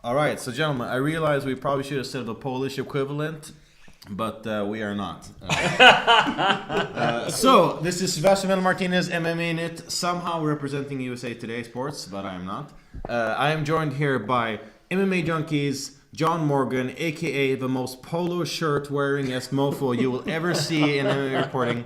All right, so gentlemen, I realize we probably should have said the Polish equivalent, but we are not. So this is Sebastian Martinez, MMAnytt, somehow representing USA Today Sports, but I am not. I am joined here by MMA Junkies, John Morgan, aka the most polo shirt wearingest mofo you will ever see in MMA reporting.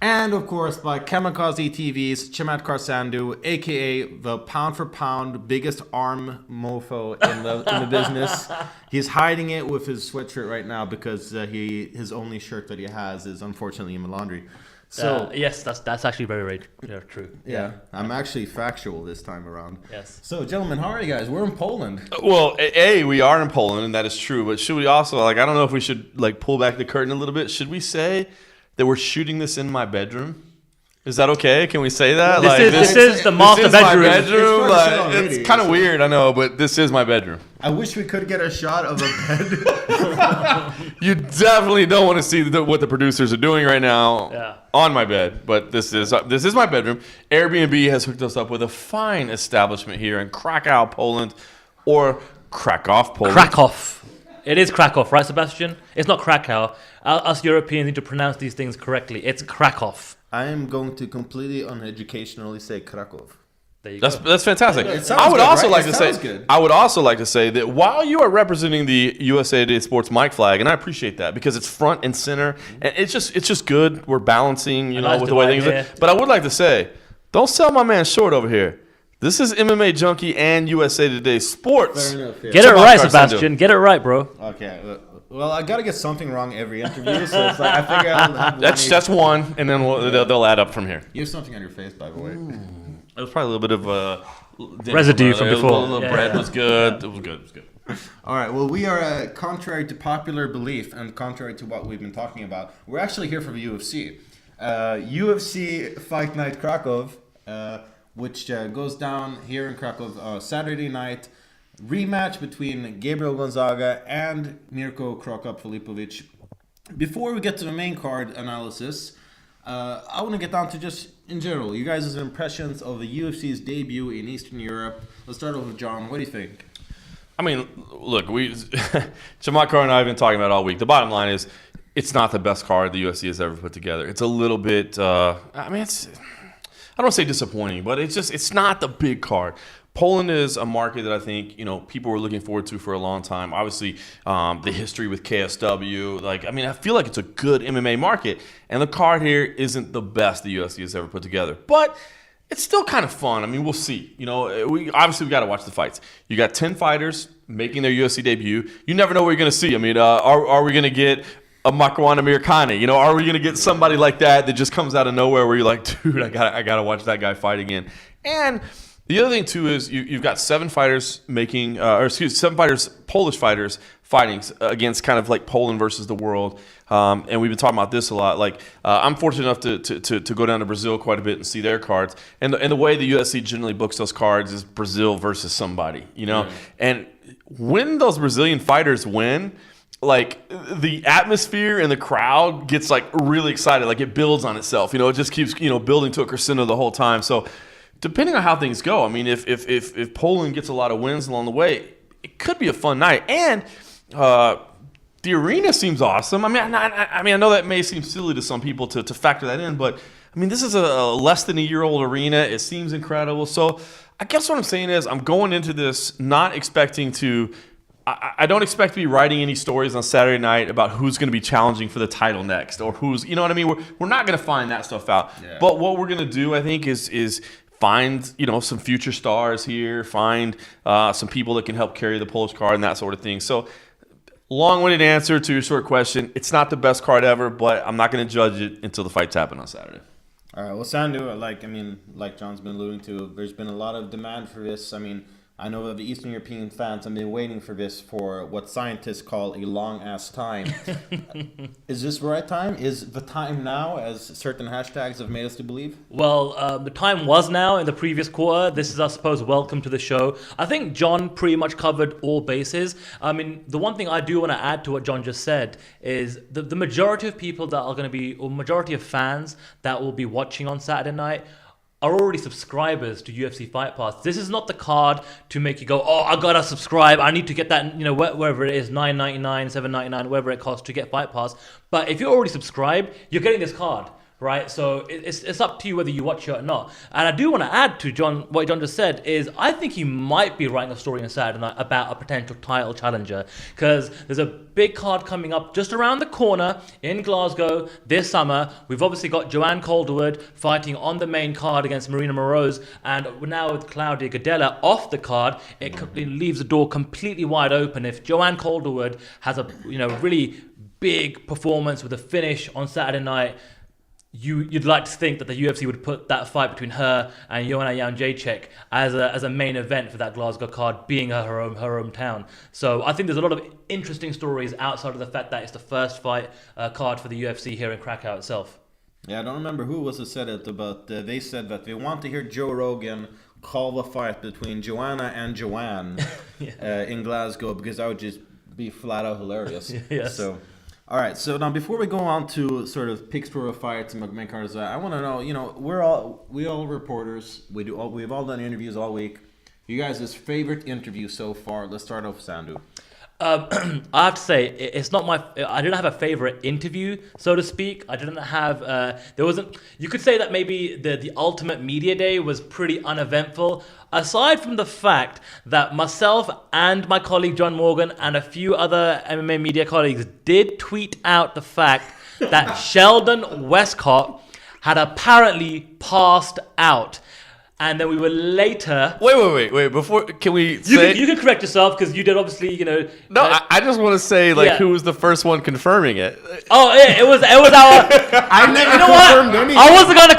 And of course by Kamikaze TV's Chamath Karsandu, aka the pound for pound biggest arm mofo in the business. He's hiding it with his sweatshirt right now because his only shirt that he has is unfortunately in the laundry. So yes, that's actually very true. Yeah, I'm actually factual this time around. Yes. So gentlemen, how are you guys? We're in Poland. Well, we are in Poland, and that is true. But should we also I don't know if we should pull back the curtain a little bit? Should we say that we're shooting this in my bedroom? Is that okay? Can we say that? This is the master bedroom. My bedroom. It's kind of weird, I know, but this is my bedroom. I wish we could get a shot of a bed. You definitely don't want to see what the producers are doing right now on my bed, but this is my bedroom. Airbnb has hooked us up with a fine establishment here in Krakow, Poland, or Krakow, Poland. Krakow. It is Krakow, right, Sebastian? It's not Krakow. Us Europeans need to pronounce these things correctly. It's Krakow. I am going to completely uneducationally say Krakow. There you go. That's fantastic. I would also like to say that while you are representing the USA Today Sports mic flag, and I appreciate that because it's front and center, and it's just good. We're balancing, with the way things are. But I would like to say, don't sell my man short over here. This is MMA Junkie and USA Today Sports. Fair enough, yeah. Get it right, Sebastian. Get it right, bro. Okay. Well, I gotta get something wrong every interview, so it's I figure I'll have that's one, and then they'll add up from here. You have something on your face, by the way. It was probably a little bit of residue from before. A little bread was good. It was good. All right. Well, we are contrary to popular belief and contrary to what we've been talking about. We're actually here for the UFC. UFC Fight Night Krakow, which goes down here in Krakow Saturday night. Rematch between Gabriel Gonzaga and Mirko Krokop Filipovic. Before we get to the main card analysis, I want to get down to just in general, you guys' impressions of the UFC's debut in Eastern Europe. Let's start off with John. What do you think? I mean, look, Chamath and I have been talking about it all week. The bottom line is, it's not the best card the UFC has ever put together. It's a little bit, I don't want to say disappointing, but it's not the big card. Poland is a market that I think people were looking forward to for a long time. Obviously, the history with KSW. I feel like it's a good MMA market, and the card here isn't the best the UFC has ever put together. But it's still kind of fun. I mean, we'll see. We got to watch the fights. You got 10 fighters making their UFC debut. You never know what you're going to see. I mean, are we going to get a Makwan Amirkhani? Are we going to get somebody like that just comes out of nowhere where you're like, dude, I gotta watch that guy fight again? And the other thing too is you've got 7 fighters Polish fighters fighting against kind of like Poland versus the world, and we've been talking about this a lot. I'm fortunate enough to go down to Brazil quite a bit and see their cards, and the way the UFC generally books those cards is Brazil versus somebody, and when those Brazilian fighters win, the atmosphere and the crowd gets really excited, it builds on itself, it just keeps building to a crescendo the whole time. So depending on how things go, I mean, if Poland gets a lot of wins along the way, it could be a fun night. And the arena seems awesome. I know that may seem silly to some people to factor that in, but I mean, this is a less than a year old arena. It seems incredible. So I guess what I'm saying is I'm going into this not expecting to. I don't expect to be writing any stories on Saturday night about who's going to be challenging for the title next or who's, you know what I mean? We're not going to find that stuff out. Yeah. But what we're going to do, I think, is find some future stars here, find some people that can help carry the Polish card and that sort of thing. So long-winded answer to your short question, it's not the best card ever, but I'm not going to judge it until the fight's happen on Saturday. All right, well, Sandu, like John's been alluding to, there's been a lot of demand for this. I mean, I know that the Eastern European fans have been waiting for this for what scientists call a long-ass time. Is this the right time? Is the time now, as certain hashtags have made us to believe? Well, the time was now in the previous quarter. This is, I suppose, welcome to the show. I think John pretty much covered all bases. I mean, the one thing I do want to add to what John just said is the majority of people that are going to be, or majority of fans that will be watching on Saturday night are already subscribers to UFC Fight Pass. This is not the card to make you go, oh, I gotta subscribe. I need to get that, wherever it is, $9.99, $7.99, whatever it costs to get Fight Pass. But if you're already subscribed, you're getting this card. Right, so it's up to you whether you watch it or not. And I do want to add to John what John just said is I think he might be writing a story on Saturday night about a potential title challenger, because there's a big card coming up just around the corner in Glasgow this summer. We've obviously got Joanne Calderwood fighting on the main card against Marina Moroz, and now with Claudia Gadelha off the card, it leaves the door completely wide open. If Joanne Calderwood has a really big performance with a finish on Saturday night, you'd like to think that the UFC would put that fight between her and Joanna Jędrzejczyk as a main event for that Glasgow card, being her hometown. So I think there's a lot of interesting stories outside of the fact that it's the first fight card for the UFC here in Krakow itself. Yeah, I don't remember who was who said it, but they said that they want to hear Joe Rogan call the fight between Joanna and Joanne in Glasgow, because that would just be flat out hilarious. Yes. So. All right, so now before we go on to sort of picks for the fights and main cards, I want to know, we all reporters, we've all done interviews all week. You guys' favorite interview so far? Let's start off with Sandu. I have to say, it's not I didn't have a favorite interview, so to speak. I didn't have, you could say that maybe the Ultimate Media Day was pretty uneventful, aside from the fact that myself and my colleague John Morgan and a few other MMA media colleagues did tweet out the fact that Sheldon Westcott had apparently passed out. And then we were later... Wait. Before, can we say... You can correct yourself, because you did obviously, No, I just want to say, who was the first one confirming it? Oh, yeah, it was our... I never confirmed anything. I wasn't going to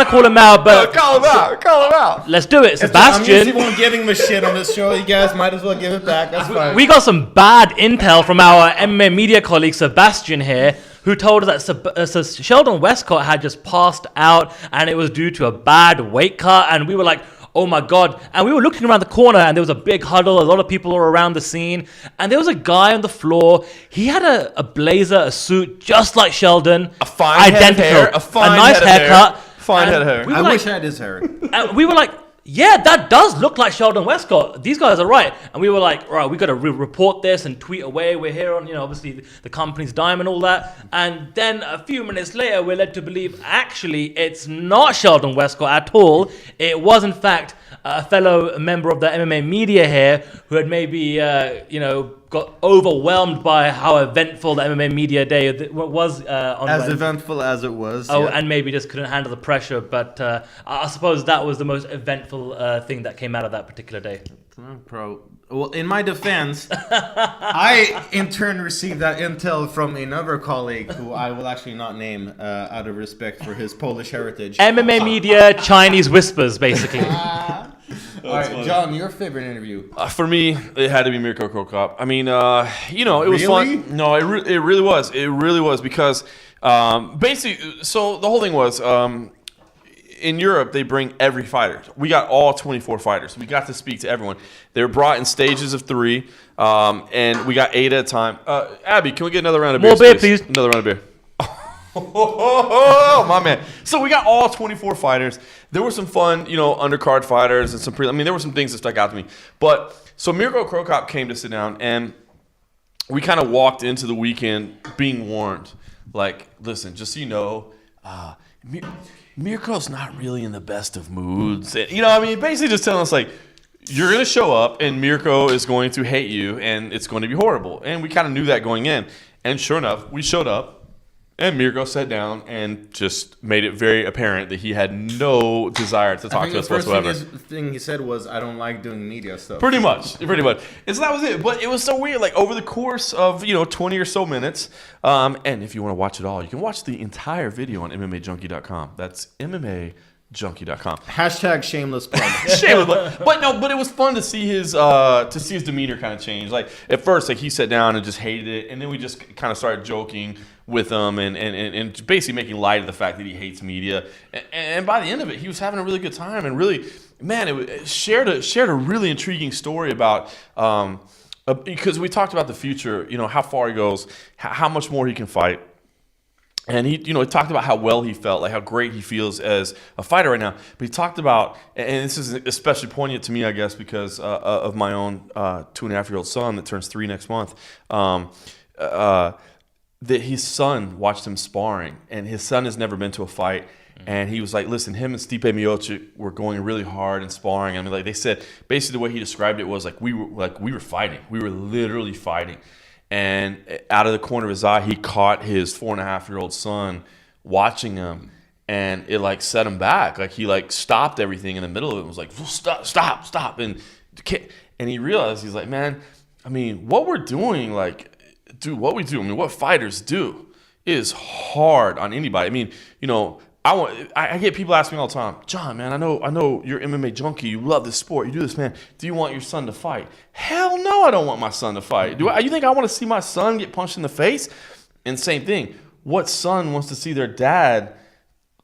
call him out, but... Call him out. Let's do it. Sebastian... I'm usually giving him a shit on this show. You guys might as well give it back. That's fine. We got some bad intel from our MMA media colleague, Sebastian here, who told us that Sheldon Westcott had just passed out, and it was due to a bad weight cut. And we were like, oh my God. And we were looking around the corner, and there was a big huddle. A lot of people were around the scene. And there was a guy on the floor. He had a blazer, a suit, just like Sheldon. A fine head of hair. A nice haircut. Fine head of hair. I wish I had his hair. And we were like, yeah, that does look like Sheldon Westcott. These guys are right. And we were like, right, we got to report this and tweet away. We're here on, obviously the company's dime and all that. And then a few minutes later, we're led to believe, actually, it's not Sheldon Westcott at all. It was, in fact, a fellow member of the MMA media here who had maybe, got overwhelmed by how eventful the MMA media day was. Eventful as it was. Oh, and maybe just couldn't handle the pressure. But I suppose that was the most eventful thing that came out of that particular day. Well, in my defense, I in turn received that intel from another colleague who I will actually not name out of respect for his Polish heritage. MMA media, Chinese whispers, basically. All right, John, your favorite interview? For me, it had to be Mirko Cro Cop. I mean, it was fun. No, it really was. It really was, because basically, so the whole thing was, in Europe, they bring every fighter. We got all 24 fighters. We got to speak to everyone. They were brought in stages of 3, and we got 8 at a time. Abby, can we get another round of beer? More beer, please. Another round of beer. Oh, my man. So we got all 24 fighters. There were some fun, undercard fighters and some there were some things that stuck out to me. But so Mirko Cro Cop came to sit down, and we kind of walked into the weekend being warned. Like, listen, just so you know, Mirko's not really in the best of moods. And, basically just telling us, like, you're going to show up and Mirko is going to hate you and it's going to be horrible. And we kind of knew that going in. And sure enough, we showed up. And Mirko sat down and just made it very apparent that he had no desire to talk to us whatsoever. The first thing he said was, I don't like doing media stuff. Pretty much. And so that was it. But it was so weird. Like, over the course of, 20 or so minutes, and if you want to watch it all, you can watch the entire video on MMAjunkie.com. That's MMAjunkie.com. Hashtag shameless plug. Shameless plug. But it was fun to see his demeanor kind of change. Like, at first, he sat down and just hated it. And then we just kind of started joking with him and basically making light of the fact that he hates media. And by the end of it, he was having a really good time and really, man, it shared a really intriguing story about because we talked about the future, how far he goes, how much more he can fight. And he talked about how well he felt, like how great he feels as a fighter right now. But he talked about, and this is especially poignant to me, I guess, because of my own 2.5-year-old son that turns 3 next month. That his son watched him sparring, and his son has never been to a fight. And he was like, listen, him and Stipe Miocic were going really hard in sparring. I mean, like they said, basically the way he described it was like we were fighting. We were literally fighting. And out of the corner of his eye, he caught his 4.5-year-old son watching him, and it like set him back. Like he like stopped everything in the middle of it and was like, stop. And he realized, he's like, man, I mean, what we're doing, like, dude, what we do, I mean, what fighters do is hard on anybody. I mean, I get people asking me all the time, John, man, I know you're MMA junkie. You love this sport. You do this, man. Do you want your son to fight? Hell no, I don't want my son to fight. You think I want to see my son get punched in the face? And same thing. What son wants to see their dad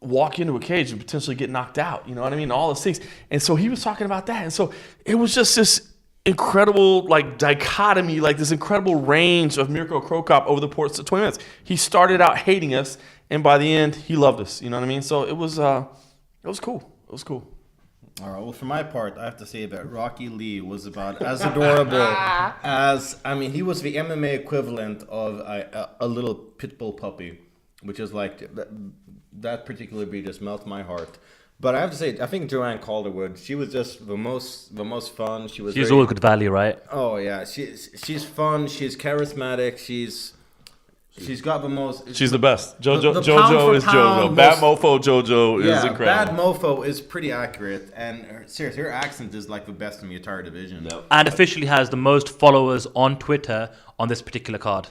walk into a cage and potentially get knocked out? You know what I mean? All those things. And so he was talking about that. And so it was just this incredible like dichotomy, like this incredible range of Mirko Krakow over the course of 20 minutes. He started out hating us, and by the end, he loved us. You know what I mean? So it was cool. It was cool. All right. Well, for my part, I have to say that Rocky Lee was about as adorable as, I mean, he was the MMA equivalent of a little pit bull puppy, which is like that particular breed just melts my heart. But I have to say, I think Joanne Calderwood, she was just the most fun. She's always good value, right? Oh yeah, she's fun. She's charismatic. She's got the most. She's the best. JoJo is pound, JoJo. Bad Mofo JoJo is incredible. Bad Mofo is pretty accurate, and seriously, her accent is like the best in the entire division. No. And officially has the most followers on Twitter on this particular card.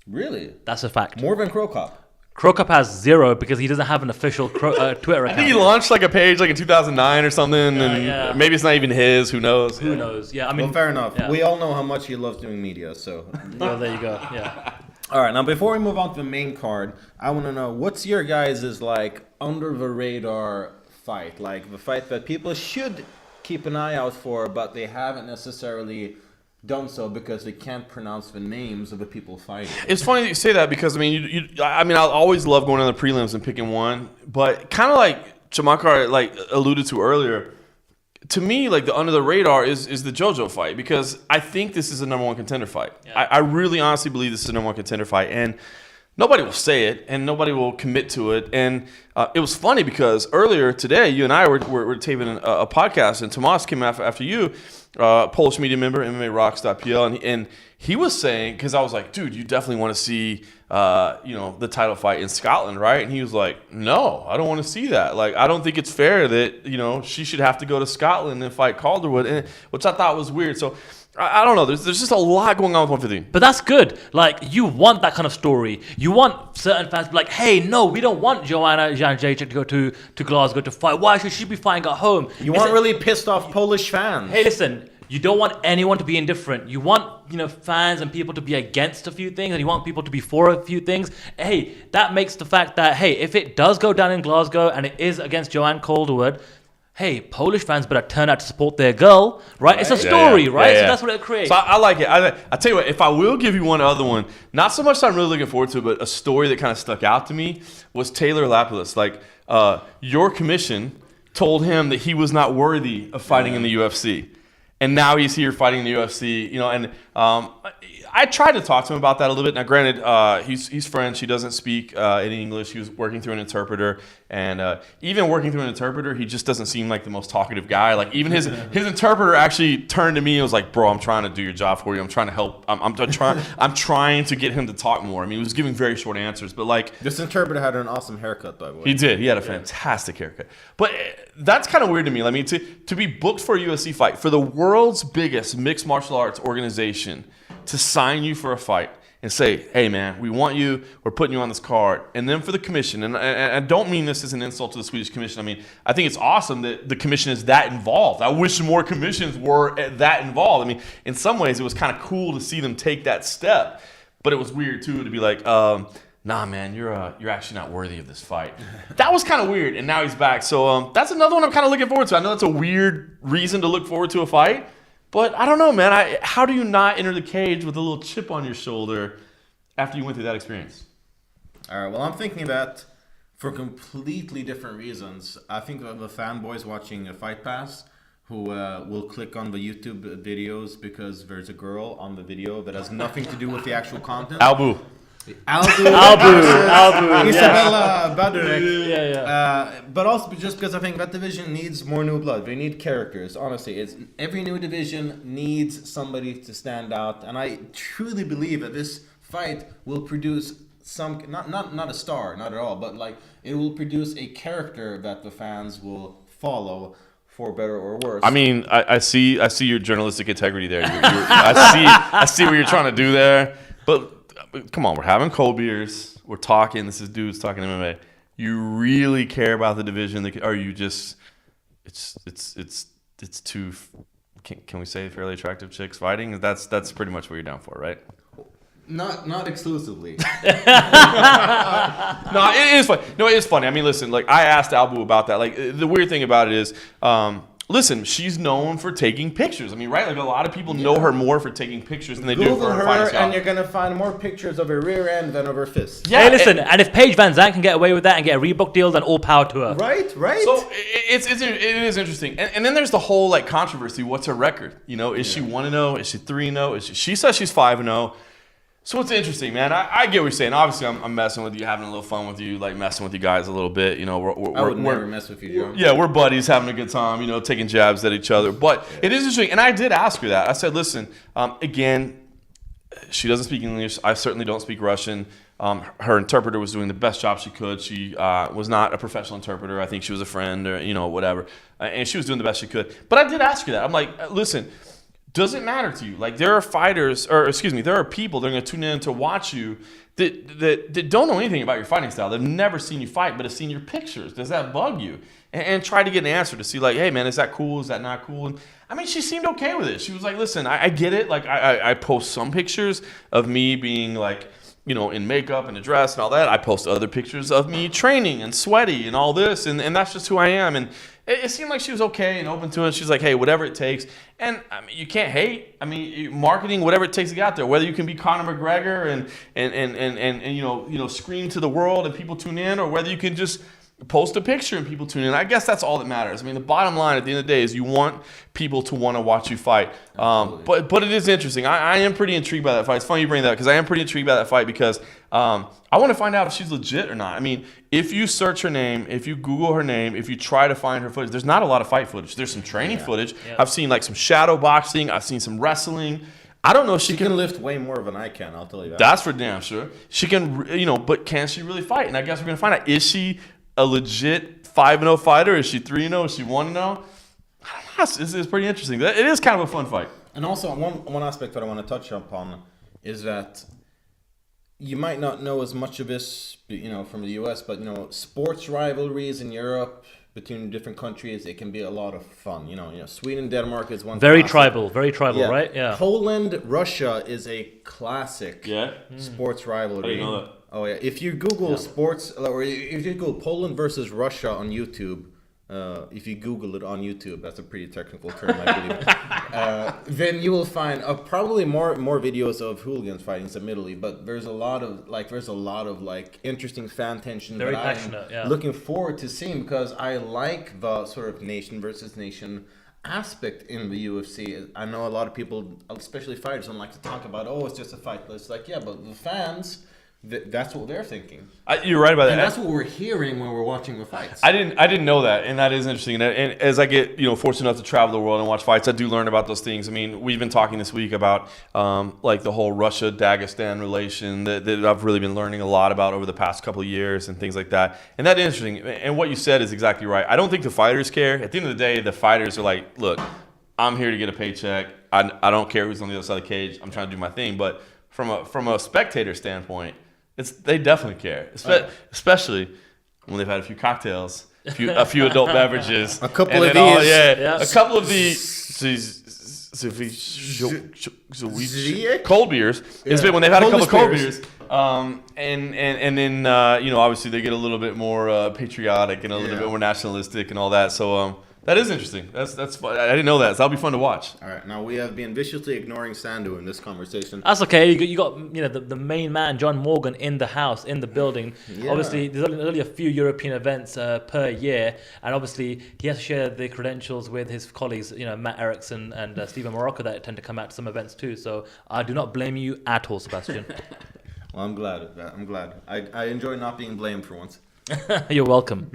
Really? That's a fact. More than Krakow. Krakow has 0 because he doesn't have an official Twitter account. I think he launched like a page like in 2009 or something, and maybe it's not even his. Who knows? Who knows? Yeah, I mean, well, fair enough. Yeah. We all know how much he loves doing media, so. Well, there you go. Yeah. All right, now before we move on to the main card, I want to know what's your guys' like under the radar fight, like the fight that people should keep an eye out for, but they haven't necessarily done so because they can't pronounce the names of the people fighting. It's funny that you say that because I mean, I'll always love going on the prelims and picking one, but kind of like Chamakar like alluded to earlier. To me, like the under the radar is the JoJo fight because I think this is a number 1 contender fight. Yeah. I really honestly believe this is a number 1 contender fight, and nobody will say it and nobody will commit to it. And it was funny because earlier today, you and I were taping a podcast, and Tomas came after you, Polish media member, MMARocks.pl, and he was saying, because I was like, dude, you definitely want to see the title fight in Scotland, right? And he was like, no, I don't want to see that. Like, I don't think it's fair that, she should have to go to Scotland and fight Calderwood, which I thought was weird. So I don't know. There's just a lot going on with 115. But that's good. Like, you want that kind of story. You want certain fans to be like, hey, no, we don't want Joanna Jędrzejczyk to go to Glasgow to fight. Why should she be fighting at home? You want really pissed off Polish fans. Hey, listen. You don't want anyone to be indifferent. You want, fans and people to be against a few things, and you want people to be for a few things. Hey, that makes the fact that, hey, if it does go down in Glasgow and it is against Joanne Calderwood, hey, Polish fans better turn out to support their girl, right? It's a story, right? So that's what it creates. So I like it. I tell you what, if I will give you one other one, not so much that I'm really looking forward to, but a story that kind of stuck out to me was Taylor Lapidus. Like, your commission told him that he was not worthy of fighting in the UFC. And now he's here fighting in the UFC, and I tried to talk to him about that a little bit. Now, granted, he's French. He doesn't speak any English. He was working through an interpreter. And even working through an interpreter, he just doesn't seem like the most talkative guy. Like, even his interpreter actually turned to me and was like, bro, I'm trying to do your job for you. I'm trying to help. I'm trying to get him to talk more. I mean, he was giving very short answers. But, like... This interpreter had an awesome haircut, by the way. He did. He had a fantastic haircut. But that's kind of weird to me. I mean, to be booked for a UFC fight, for the world's biggest mixed martial arts organization to sign you for a fight and say, hey, man, we want you, we're putting you on this card. And then for the commission, and I don't mean this as an insult to the Swedish commission. I mean, I think it's awesome that the commission is that involved. I wish more commissions were that involved. I mean, in some ways, it was kind of cool to see them take that step. But it was weird, too, to be like, nah, man, you're actually not worthy of this fight. That was kind of weird, and now he's back. So that's another one I'm kind of looking forward to. I know that's a weird reason to look forward to a fight, but I don't know, man. How do you not enter the cage with a little chip on your shoulder after you went through that experience? All right. Well, I'm thinking that for completely different reasons. I think of the fanboys watching a Fight Pass who will click on the YouTube videos because there's a girl on the video that has nothing to do with the actual content. Albu. Isabella Badurek. Yeah. But also just because I think that division needs more new blood. They need characters. Honestly, every new division needs somebody to stand out, and I truly believe that this fight will produce some not a star, not at all, but like it will produce a character that the fans will follow. For better or worse. I mean, I see your journalistic integrity there. I see what you're trying to do there. But come on, we're having cold beers. We're talking. This is dudes talking MMA. You really care about the division, or you just it's too. Can we say fairly attractive chicks fighting? That's pretty much what you're down for, right? Not exclusively. No, it is funny. No, it is funny. I mean, listen, like I asked Albu about that. Like the weird thing about it is, listen, she's known for taking pictures. I mean, right? Like a lot of people know her more for taking pictures than they do for her fighting style. And you're gonna find more pictures of her rear end than of her fist. Yeah, hey, listen, and if Paige Van Zandt can get away with that and get a Reebok deal, then all power to her. Right. So it is interesting. And then there's the whole like controversy. What's her record? You know, is she 1-0? Is she 3-0? She says she's 5-0. So it's interesting, man. I get what you're saying. Obviously, I'm messing with you, having a little fun with you, like messing with you guys a little bit. You know, I would never mess with you, Joe. Yeah, we're buddies, having a good time. You know, taking jabs at each other. But it is interesting, and I did ask her that. I said, listen, again, she doesn't speak English. I certainly don't speak Russian. Her interpreter was doing the best job she could. She was not a professional interpreter. I think she was a friend or whatever, and she was doing the best she could. But I did ask her that. I'm like, listen. Does it matter to you? Like there are fighters, there are people that are going to tune in to watch you that don't know anything about your fighting style. They've never seen you fight, but have seen your pictures. Does that bug you? And try to get an answer to see like, hey man, is that cool? Is that not cool? And I mean, she seemed okay with it. She was like, listen, I get it. Like I post some pictures of me being like, in makeup and a dress and all that. I post other pictures of me training and sweaty and all this, and that's just who I am. And it seemed like she was okay and open to it. She's like, hey, whatever it takes. And I mean, you can't hate. I mean, marketing, whatever it takes to get out there. Whether you can be Conor McGregor and scream to the world and people tune in, or whether you can just post a picture and people tune in. I guess that's all that matters. I mean, the bottom line at the end of the day is you want people to want to watch you fight. But it is interesting. I am pretty intrigued by that fight. It's funny you bring that up because I am pretty intrigued by that fight because I want to find out if she's legit or not. I mean, if you search her name, if you Google her name, if you try to find her footage, there's not a lot of fight footage. There's some training footage. Yeah. I've seen like some shadow boxing. I've seen some wrestling. I don't know if she can lift way more than I can, I'll tell you that. That's for damn sure. She can, but can she really fight? And I guess we're going to find out. Is she a legit 5-0 fighter? Is she 3-0? Is she 1-0? It's pretty interesting. It is kind of a fun fight. And also, one aspect that I want to touch upon is that you might not know as much of this, from the US, but sports rivalries in Europe between different countries, it can be a lot of fun. Sweden, Denmark is one. Very tribal, right? Yeah. Poland, Russia is a classic sports rivalry. I didn't know that. Oh yeah, if you Google sports, or if you Google Poland versus Russia on YouTube, if you Google it on YouTube, that's a pretty technical term, I believe. Then you will find probably more videos of hooligans fighting admittedly, but there's a lot of interesting fan tension. Very that passionate. I'm looking forward to seeing because I like the sort of nation versus nation aspect in the UFC. I know a lot of people, especially fighters, don't like to talk about, it's just a fight. But it's like, yeah, but the fans. That's what they're thinking. You're right about that. And that's what we're hearing when we're watching the fights. I didn't know that, and that is interesting. And as I get fortunate enough to travel the world and watch fights, I do learn about those things. I mean, we've been talking this week about like the whole Russia-Dagestan relation that I've really been learning a lot about over the past couple of years and things like that. And that is interesting. And what you said is exactly right. I don't think the fighters care. At the end of the day, the fighters are like, look, I'm here to get a paycheck. I don't care who's on the other side of the cage. I'm trying to do my thing. But from a spectator standpoint, they definitely care, especially when they've had a few cocktails, a few adult beverages, a couple of these, a couple of these cold beers. It's been when they've had a couple of cold beers, and then obviously they get a little bit more patriotic and a little bit more nationalistic and all that. So That is interesting. That's fun. I didn't know that. So that'll be fun to watch. All right, now we have been viciously ignoring Sandu in this conversation. That's okay. You got the main man, John Morgan, in the house, in the building. Yeah. Obviously, there's only a few European events per year, and obviously he has to share the credentials with his colleagues, Matt Erickson and Stephen Morocco, that tend to come out to some events too. So I do not blame you at all, Sebastian. Well, I'm glad. I enjoy not being blamed for once. You're welcome.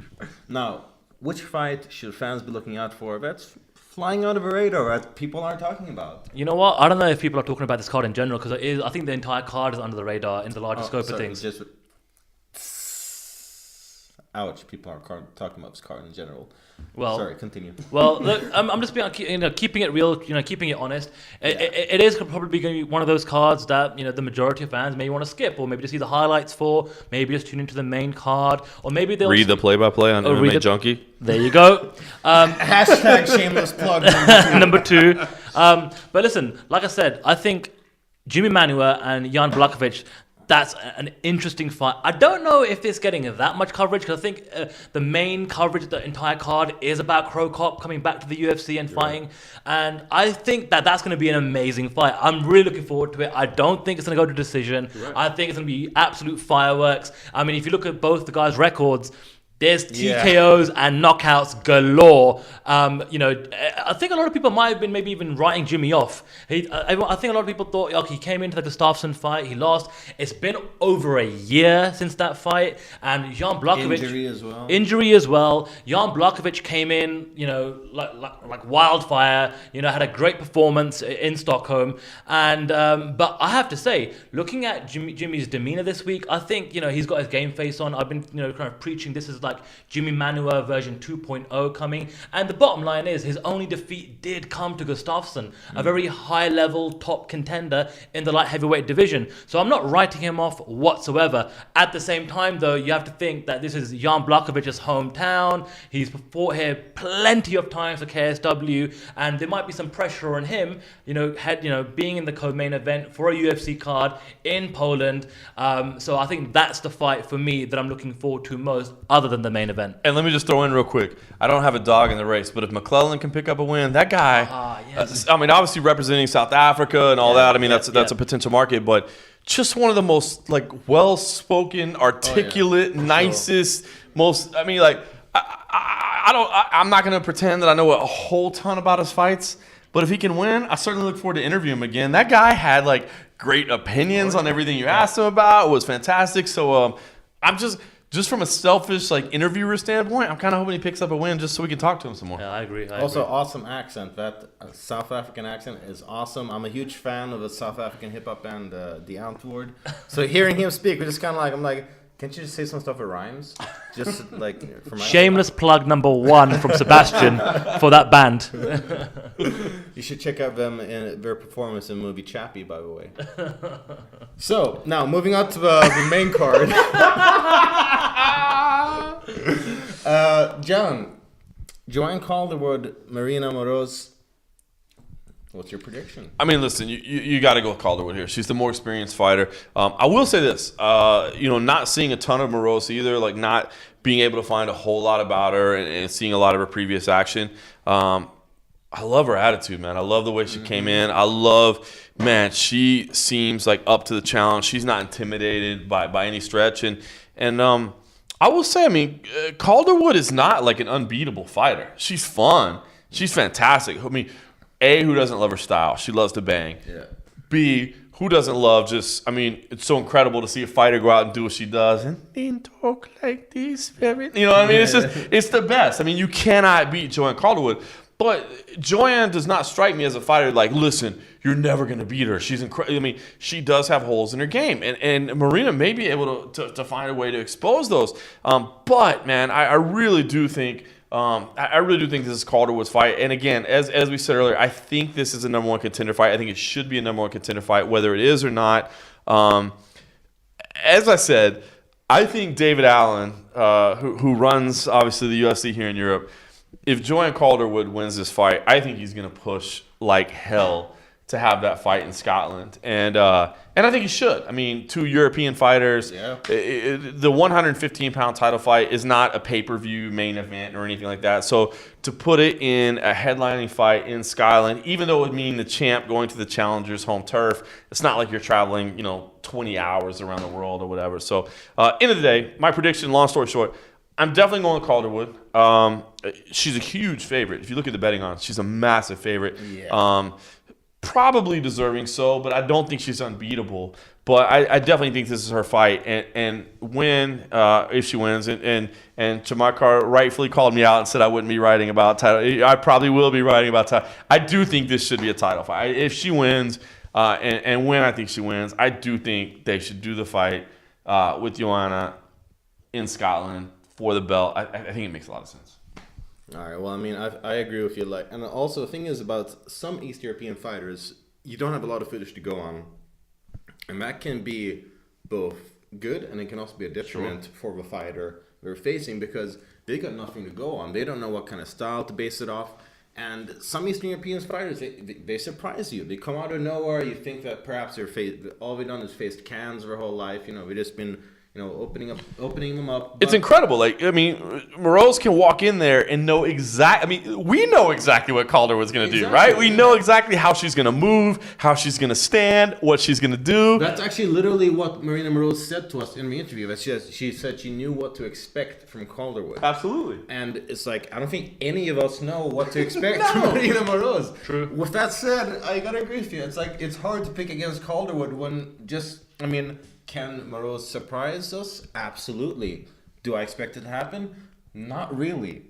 Now, which fight should fans be looking out for that's flying out of a radar that people aren't talking about? You know what? I don't know if people are talking about this card in general, because I think the entire card is under the radar in the larger scope of things. Ouch! People are talking about this card in general. Well, sorry. Continue. Well, look, I'm just being, keeping it real, keeping it honest. It is probably going to be one of those cards that the majority of fans may want to skip, or maybe just see the highlights for, maybe just tune into the main card, or maybe they'll read the play-by-play on MMA Junkie. There you go. Hashtag shameless plug number 2. But listen, like I said, I think Jimmy Manuwa and Jan Blachowicz, that's an interesting fight. I don't know if it's getting that much coverage, because I think the main coverage of the entire card is about Krakow coming back to the UFC and fighting. And I think that's going to be an amazing fight. I'm really looking forward to it. I don't think it's going to go to decision. Right. I think it's going to be absolute fireworks. I mean, if you look at both the guys' records, there's TKOs and knockouts galore. I think a lot of people might have been maybe even writing Jimmy off. I think a lot of people thought, okay, he came into the Gustafsson fight, he lost. It's been over a year since that fight, and Jan Blachowicz injury as well. Jan Blachowicz came in, like wildfire. Had a great performance in Stockholm, and but I have to say, looking at Jimmy's demeanor this week, I think he's got his game face on. I've been kind of preaching this is like Jimmy Manuwa version 2.0 coming. And the bottom line is his only defeat did come to Gustafsson, a very high-level top contender in the light heavyweight division. So I'm not writing him off whatsoever. At the same time, though, you have to think that this is Jan Blachowicz' hometown. He's fought here plenty of times for KSW, and there might be some pressure on him, being in the co-main event for a UFC card in Poland. So I think that's the fight for me that I'm looking forward to most, other than the main event. And let me just throw in real quick. I don't have a dog in the race, but if McClellan can pick up a win, that guy, obviously representing South Africa and all that, that's a potential market, but just one of the most well-spoken, articulate, nicest, most, I'm not going to pretend that I know a whole ton about his fights, but if he can win, I certainly look forward to interviewing him again. That guy had great opinions on everything you asked him about. It was fantastic. So I'm just from a selfish interviewer standpoint, I'm kind of hoping he picks up a win just so we can talk to him some more. Yeah, I agree. Awesome accent. That South African accent is awesome. I'm a huge fan of the South African hip hop band, The Antwoord. So hearing him speak, we're just kind of I'm like, can't you just say some stuff that rhymes? Just for my shameless plug number 1 from Sebastian for that band. You should check out them in their performance in the movie Chappie, by the way. So now moving on to the main card. John, Joanne Calderwood, Marina Moroz. What's your prediction? Listen, you got to go with Calderwood here. She's the more experienced fighter. I will say this, not seeing a ton of Moroz either, not being able to find a whole lot about her and seeing a lot of her previous action. I love her attitude, man. I love the way she came in. I love, she seems up to the challenge. She's not intimidated by any stretch. And I will say, Calderwood is not an unbeatable fighter. She's fun. She's fantastic. A, who doesn't love her style? She loves to bang. Yeah. B, who doesn't love it's so incredible to see a fighter go out and do what she does and then talk like this. It's the best. You cannot beat Joanne Calderwood. But Joanne does not strike me as a fighter listen, you're never going to beat her. She's incredible. She does have holes in her game. And Marina may be able to find a way to expose those. But, man, I really do think this is Calderwood's fight. And again, as we said earlier, I think this is a number 1 contender fight. I think it should be a number 1 contender fight, whether it is or not. As I said, I think David Allen, who runs, obviously, the UFC here in Europe, if Joanne Calderwood wins this fight, I think he's going to push like hell to have that fight in Scotland, and I think he should. I mean, 2 European fighters. Yeah. The 115-pound title fight is not a pay-per-view main event or anything like that. So to put it in a headlining fight in Scotland, even though it would mean the champ going to the challenger's home turf, it's not like you're traveling, 20 hours around the world or whatever. So end of the day, my prediction, long story short, I'm definitely going with Calderwood. She's a huge favorite. If you look at the betting odds, she's a massive favorite. Yeah. Probably deserving so, but I don't think she's unbeatable. But I definitely think this is her fight, and win if she wins. And Chamakar rightfully called me out and said I wouldn't be writing about title. I probably will be writing about title. I do think this should be a title fight. If she wins, and when I think she wins, I do think they should do the fight with Joanna in Scotland for the belt. I think it makes a lot of sense. All right. Well, I mean, I agree with you. And also the thing is about some East European fighters, you don't have a lot of footage to go on, and that can be both good and it can also be a detriment for the fighter they're facing because they got nothing to go on. They don't know what kind of style to base it off. And some Eastern European fighters, they surprise you. They come out of nowhere. You think that perhaps all they've done is faced cans their whole life. We've just been opening them up. It's incredible. Moroz can walk in there and know we know exactly what Calder was going to do, right? We know exactly how she's going to move, how she's going to stand, what she's going to do. That's actually literally what Marina Moroz said to us in the interview. That she said she knew what to expect from Calderwood. Absolutely. And it's I don't think any of us know what to expect from Marina Moroz. True. With that said, I got to agree with you. It's hard to pick against Calderwood when can Moroz surprise us? Absolutely. Do I expect it to happen? Not really.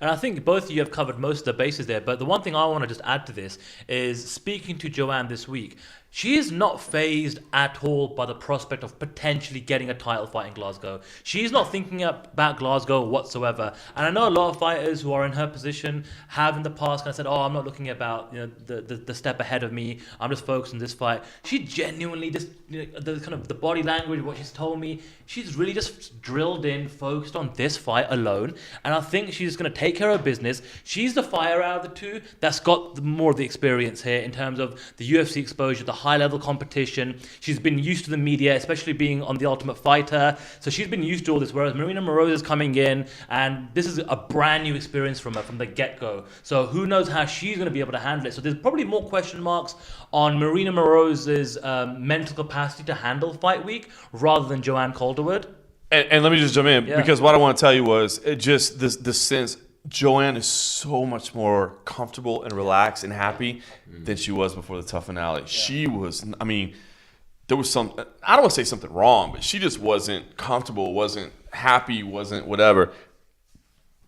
And I think both of you have covered most of the bases there. But the one thing I want to just add to this is speaking to Joanne this week. She is not fazed at all by the prospect of potentially getting a title fight in Glasgow. She's not thinking about Glasgow whatsoever. And I know a lot of fighters who are in her position have in the past kind of said, I'm not looking about the step ahead of me. I'm just focused on this fight. She genuinely just, the kind of the body language, what she's told me, she's really just drilled in, focused on this fight alone. And I think she's going to take care of business. She's the fighter out of the two that's got more of the experience here in terms of the UFC exposure, the high-level competition. She's been used to the media, especially being on The Ultimate Fighter. So she's been used to all this, whereas Marina Moroz is coming in, and this is a brand new experience from her from the get-go. So who knows how she's going to be able to handle it. So there's probably more question marks on Marina Moroz's mental capacity to handle fight week rather than Joanne Calderwood. And let me just jump in, because what I want to tell you was just the sense Joanne is so much more comfortable and relaxed and happy than she was before the tough finale. Yeah. She was, there was some, I don't want to say something wrong, but she just wasn't comfortable, wasn't happy, wasn't whatever.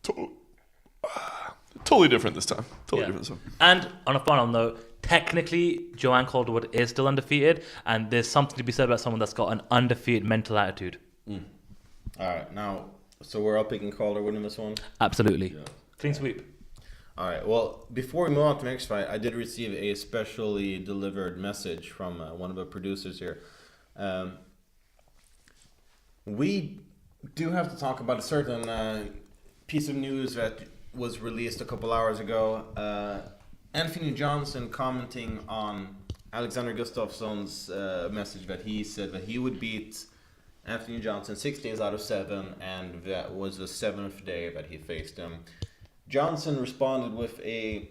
Totally different this time. Different this time. And on a final note, technically, Joanne Calderwood is still undefeated, and there's something to be said about someone that's got an undefeated mental attitude. All right, now, so we're all picking Calderwood in this one? Absolutely. Yeah. Clean sweep. All right, well, before we move on to the next fight, I did receive a specially delivered message from one of the producers here. We do have to talk about a certain piece of news that was released a couple hours ago. Anthony Johnson commenting on Alexander Gustafsson's message that he said that he would beat Anthony Johnson 6 days out of 7, and that was the 7th day that he faced him. Johnson responded with a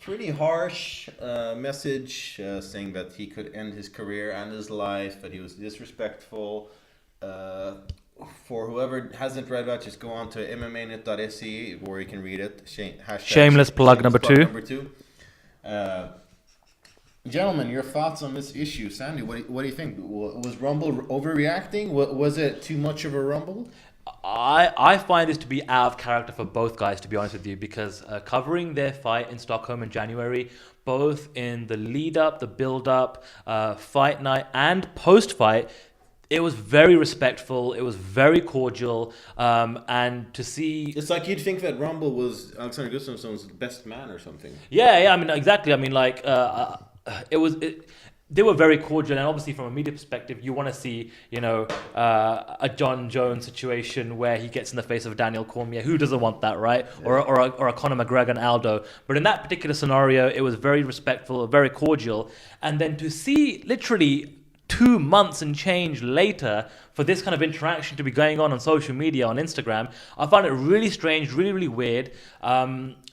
pretty harsh message saying that he could end his career and his life, that he was disrespectful. For whoever hasn't read that, just go on to MMAnytt.se where you can read it. Shameless plug number two. Gentlemen, your thoughts on this issue. Sandy, what do you think? Was Rumble overreacting? Was it too much of a Rumble? I find this to be out of character for both guys, to be honest with you, because covering their fight in Stockholm in January, both in the lead-up, the build-up, fight night, and post-fight, it was very respectful. It was very cordial, and to see, it's like you'd think that Rumble was Alexander Gustafsson's best man or something. Yeah. I mean, exactly. I mean, like it was. they were very cordial, and obviously from a media perspective, you want to see, a John Jones situation where he gets in the face of Daniel Cormier. Who doesn't want that, right? Yeah. Or a Conor McGregor and Aldo. But in that particular scenario, it was very respectful, very cordial. And then to see literally 2 months and change later for this kind of interaction to be going on social media, on Instagram, I found it really strange, really, really weird.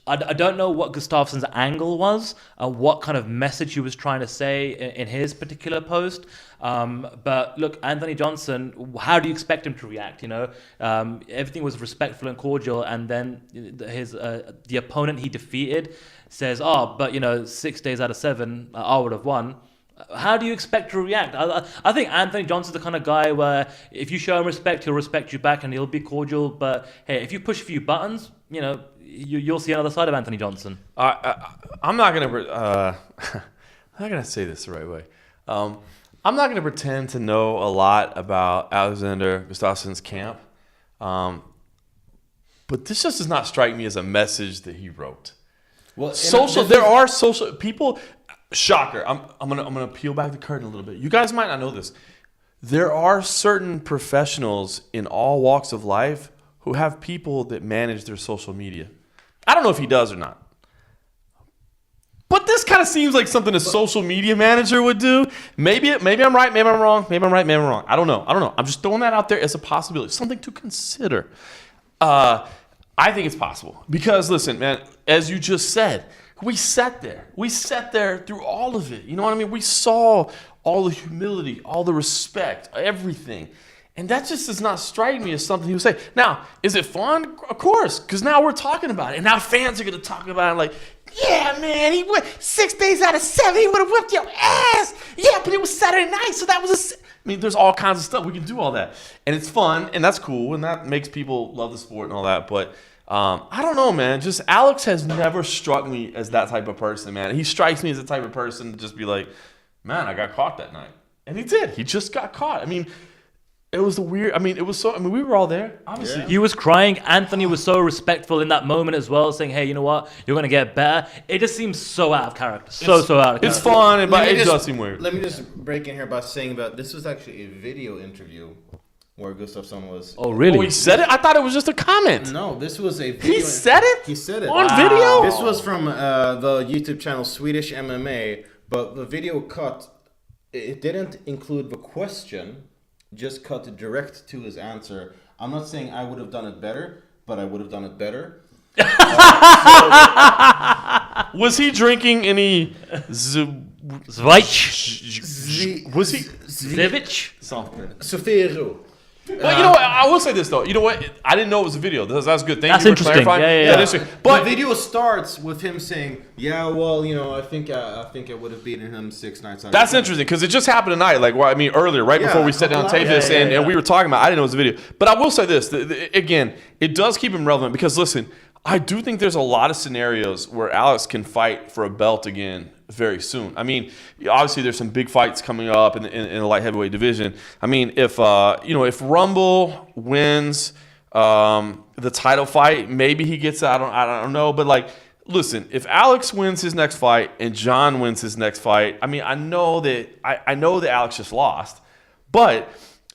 I don't know what Gustafsson's angle was, what kind of message he was trying to say in his particular post. But look, Anthony Johnson, how do you expect him to react? Everything was respectful and cordial, and then the opponent he defeated says, but 6 days out of 7, I would have won. How do you expect to react? I think Anthony Johnson's the kind of guy where if you show him respect, he'll respect you back and he'll be cordial. But hey, if you push a few buttons, you'll see another side of Anthony Johnson. I'm not gonna say this the right way. I'm not gonna pretend to know a lot about Alexander Gustafsson's camp, but this just does not strike me as a message that he wrote. Well, there are social people. Shocker! I'm gonna peel back the curtain a little bit. You guys might not know this. There are certain professionals in all walks of life who have people that manage their social media. I don't know if he does or not. But this kind of seems like something a social media manager would do. Maybe I'm right, maybe I'm wrong, maybe I'm right, maybe I'm wrong. I don't know. I'm just throwing that out there as a possibility, something to consider. I think it's possible. Because listen, man, as you just said, we sat there through all of it. You know what I mean? We saw all the humility, all the respect, everything. And that just does not strike me as something he would say. Now, is it fun? Of course, because now we're talking about it. And now fans are going to talk about it like, yeah, man, he went 6 days out of 7. He would have whipped your ass. Yeah, but it was Saturday night, so that was there's all kinds of stuff. We can do all that. And it's fun, and that's cool, and that makes people love the sport and all that. But I don't know, man. Just Alex has never struck me as that type of person, man. He strikes me as the type of person to just be like, man, I got caught that night. And he did. He just got caught. I mean, it was we were all there, obviously. Yeah. He was crying. Anthony was so respectful in that moment as well, saying, hey, you know what? You're going to get better. It just seems so out of character. So out of character. It's fun, but it does seem weird. Let me just break in here by saying that this was actually a video interview where Gustafsson was. Oh, really? Oh, he said it? I thought it was just a comment. No, this was a video. He said it? He said it. On video? This was from the YouTube channel Swedish MMA, but the video cut, it didn't include the question, just cut direct to his answer. I'm not saying I would have done it better, but I would have done it better. Was he drinking any Zvich? Was he? Zivich? Something. Sofero. Well, you know what? I will say this though. You know what? I didn't know it was a video. That's good. Thank you for interesting. clarifying. Yeah. But the video starts with him saying, "Yeah, well, I think I would have beaten him 6 nights out." That's interesting because it just happened tonight. Earlier, right before we sat down and taped this, and we were talking about. I didn't know it was a video. But I will say this again. It does keep him relevant because listen, I do think there's a lot of scenarios where Alex can fight for a belt again very soon. I mean, obviously there's some big fights coming up in the light heavyweight division. I mean, if Rumble wins the title fight, maybe he gets out. I don't know, but listen, if Alex wins his next fight and John wins his next fight, I mean, I know that Alex just lost, but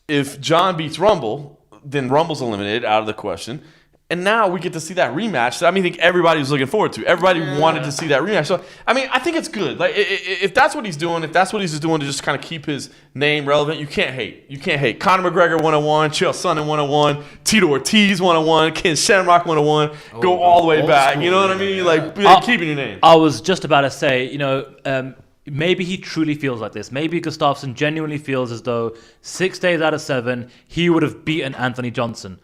if John beats Rumble, then Rumble's eliminated out of the question. And now we get to see that rematch that I think everybody was looking forward to. Everybody wanted to see that rematch. So, I think it's good. If that's what he's doing, if that's what he's doing to just kind of keep his name relevant, you can't hate. You can't hate. Conor McGregor 101, Chael Sonnen 101, Tito Ortiz 101, Ken Shamrock 101. Go all the way back. You know what I mean? Keeping your name. I was just about to say, maybe he truly feels like this. Maybe Gustafsson genuinely feels as though 6 days out of 7, he would have beaten Anthony Johnson.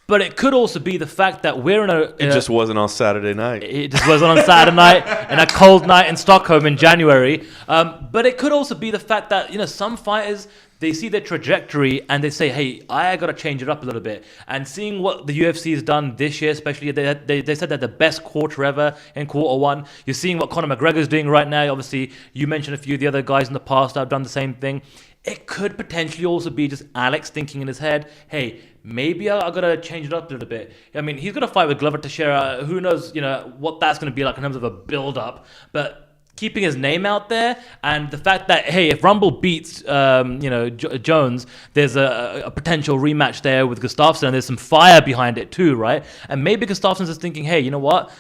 But it could also be the fact that we're It just wasn't on Saturday night. It just wasn't on Saturday night and a cold night in Stockholm in January. But it could also be the fact that, some fighters, they see their trajectory and they say, hey, I got to change it up a little bit. And seeing what the UFC has done this year, especially, they said they're the best quarter ever in quarter 1. You're seeing what Conor McGregor's doing right now. Obviously, you mentioned a few of the other guys in the past that have done the same thing. It could potentially also be just Alex thinking in his head, hey, maybe I got to change it up a little bit. I mean, he's going to fight with Glover Teixeira. Who knows, what that's going to be like in terms of a build-up. But keeping his name out there, and the fact that, hey, if Rumble beats Jones, there's a potential rematch there with Gustafsson, and there's some fire behind it too, right? And maybe Gustafsson's just thinking, hey, you know what,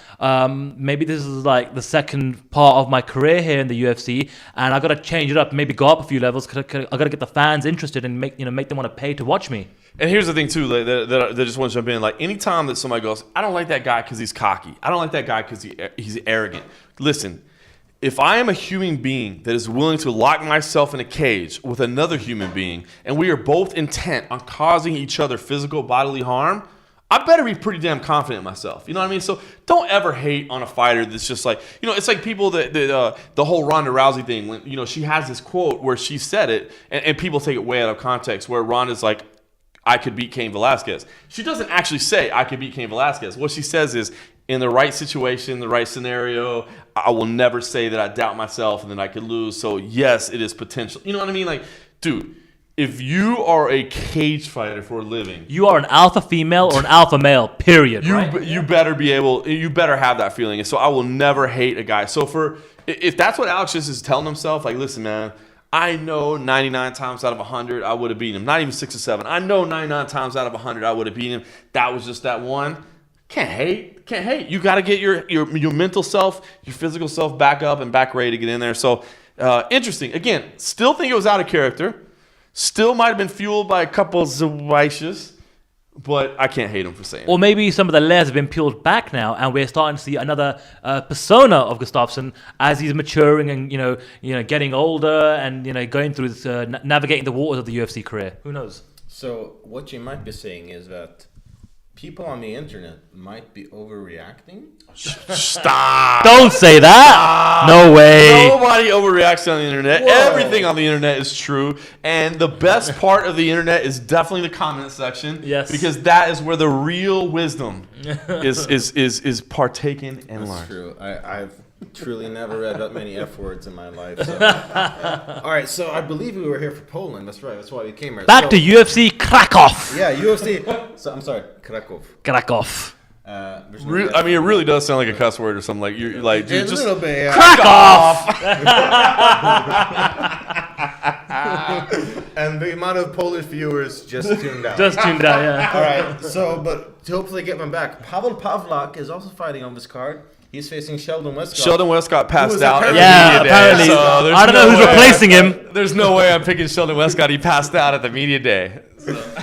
maybe this is like the second part of my career here in the UFC, and I got to change it up, maybe go up a few levels, I got to get the fans interested and make them want to pay to watch me. And here's the thing too, that I just want to jump in. Like, anytime that somebody goes, I don't like that guy because he's cocky, I don't like that guy because he's arrogant. Listen, if I am a human being that is willing to lock myself in a cage with another human being, and we are both intent on causing each other physical bodily harm, I better be pretty damn confident in myself. You know what I mean? So don't ever hate on a fighter that's just like, it's like people that the whole Ronda Rousey thing, when, she has this quote where she said it, and people take it way out of context, where Ronda's like, I could beat Cain Velasquez. She doesn't actually say, I could beat Cain Velasquez. What she says is, in the right situation, the right scenario, I will never say that I doubt myself and that I could lose. So yes, it is potential. You know what I mean? Like, dude, if you are a cage fighter for a living, you are an alpha female or an alpha male, period. You better be able, you better have that feeling. And so I will never hate a guy. So if that's what Alex just is telling himself, like, listen, man, I know 99 times out of 100 I would have beaten him. Not even 6 or 7. I know 99 times out of 100 I would have beaten him. That was just that one. Can't hate. You got to get your mental self, your physical self back up and back ready to get in there. So interesting. Again, still think it was out of character. Still might have been fueled by a couple of Zawishas, but I can't hate him for saying it. Or maybe some of the layers have been peeled back now, and we're starting to see another persona of Gustafsson as he's maturing and getting older and going through this, navigating the waters of the UFC career. Who knows? So what you might be saying is that people on the internet might be overreacting. Stop! Don't say that. No way. Nobody overreacts on the internet. Whoa. Everything on the internet is true, and the best part of the internet is definitely the comment section. Yes, because that is where the real wisdom is partaken and learned. That's true. I've truly never read that many F words in my life. So. All right, so I believe we were here for Poland. That's right. That's why we came here. Back to UFC Krakow. Yeah, UFC. So I'm sorry, Krakow. Krakow. I mean, it really does sound like a cuss word or something. Like you're like, dude, just a little bit. Yeah. Krakow. And the amount of Polish viewers just tuned out. Yeah. All right. So, but to hopefully get them back, Pavel Pavlak is also fighting on this card. He's facing Sheldon Westcott. Sheldon Westcott passed out. Apparently. So I don't know who's replacing him. There's no way I'm picking Sheldon Westcott. He passed out at the media day. So.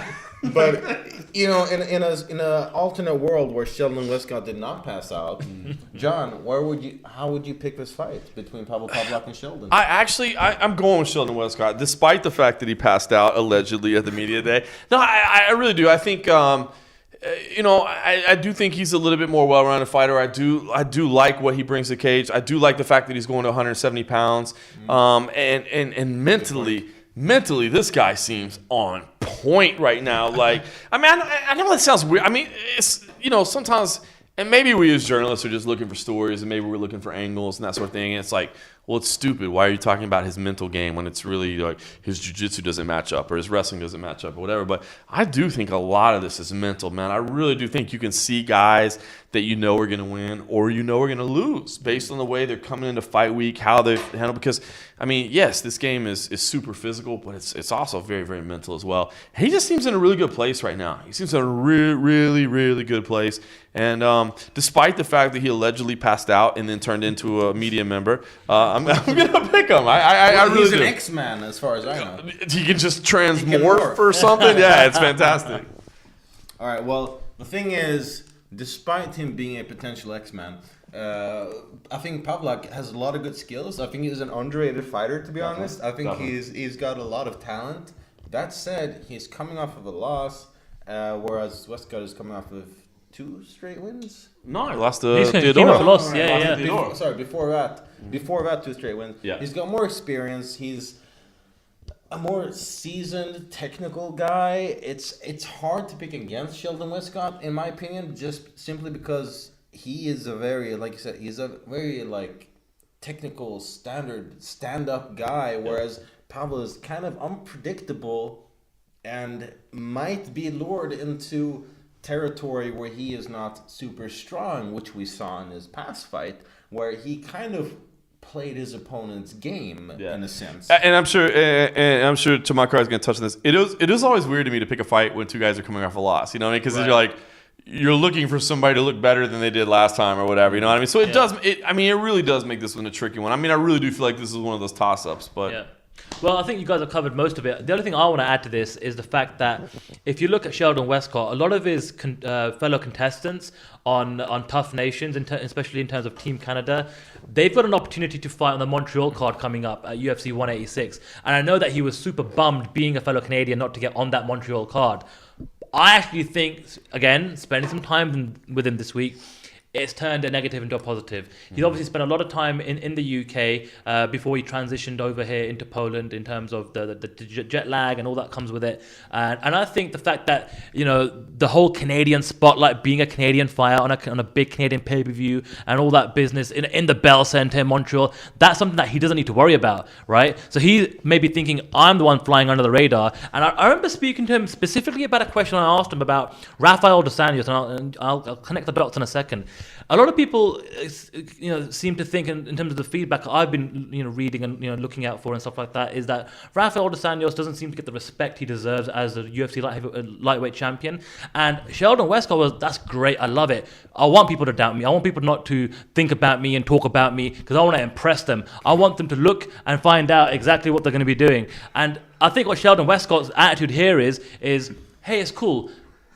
But in a alternate world where Sheldon Westcott did not pass out, John, how would you pick this fight between Pavel Pavlak and Sheldon? I'm going with Sheldon Westcott, despite the fact that he passed out allegedly at the media day. No, I really do. I think. I do think he's a little bit more well-rounded fighter. I do like what he brings to the cage. I do like the fact that he's going to 170 pounds. And mentally, this guy seems on point right now. Like, I mean, I know that sounds weird. I mean, it's, sometimes, and maybe we as journalists are just looking for stories, and maybe we're looking for angles and that sort of thing. And it's like, well, it's stupid. Why are you talking about his mental game when it's really like his jiu-jitsu doesn't match up or his wrestling doesn't match up or whatever? But I do think a lot of this is mental, man. I really do think you can see guys that are going to win or are going to lose based on the way they're coming into fight week, how they handle. Because, I mean, yes, this game is super physical, but it's also very, very mental as well. He just seems in a really good place right now. He seems in a really, really good place. And despite the fact that he allegedly passed out and then turned into a media member, I'm going to pick him. I really He's do. an X-Man, as far as I know. He can just transmorph or something. Yeah, it's fantastic. All right, well, the thing is, despite him being a potential X-Man, I think Pavlak has a lot of good skills. I think he's an underrated fighter, to be honest. I think he's got a lot of talent. That said, he's coming off of a loss, whereas Westcott is coming off of 2 straight wins. No, he lost to He's Theodore. off a loss. Yeah. Before that, 2 straight wins. Yeah. He's got more experience. He's a more seasoned technical guy. It's hard to pick against Sheldon Westcott, in my opinion, just simply because he is a very, like you said, he's a very technical standard stand-up guy, whereas Pavel is kind of unpredictable and might be lured into territory where he is not super strong, which we saw in his past fight, where he kind of played his opponent's game in a sense. And I'm sure, Tamakar is going to touch on this. It is always weird to me to pick a fight when two guys are coming off a loss. You know what I mean? Because you're like, you're looking for somebody to look better than they did last time or whatever. You know what I mean? So it does. It really does make this one a tricky one. I mean, I really do feel like this is one of those toss-ups. But yeah. Well, I think you guys have covered most of it. The only thing I want to add to this is the fact that if you look at Sheldon Westcott, a lot of his fellow contestants on Tough Nations, especially in terms of Team Canada, they've got an opportunity to fight on the Montreal card coming up at UFC 186. And I know that he was super bummed being a fellow Canadian not to get on that Montreal card. I actually think, again, spending some time with him this week, it's turned a negative into a positive. He's obviously spent a lot of time in the UK before he transitioned over here into Poland in terms of the jet lag and all that comes with it. And I think the fact that, the whole Canadian spotlight, being a Canadian fighter on a big Canadian pay-per-view and all that business in the Bell Centre in Montreal, that's something that he doesn't need to worry about, right? So he may be thinking, I'm the one flying under the radar. And I remember speaking to him specifically about a question I asked him about Rafael dos Anjos, and I'll connect the dots in a second. A lot of people, seem to think in terms of the feedback I've been, reading and looking out for and stuff like that, is that Rafael dos Anjos doesn't seem to get the respect he deserves as a UFC lightweight champion. And Sheldon Westcott that's great. I love it. I want people to doubt me. I want people not to think about me and talk about me because I want to impress them. I want them to look and find out exactly what they're going to be doing. And I think what Sheldon Westcott's attitude here is, hey, it's cool.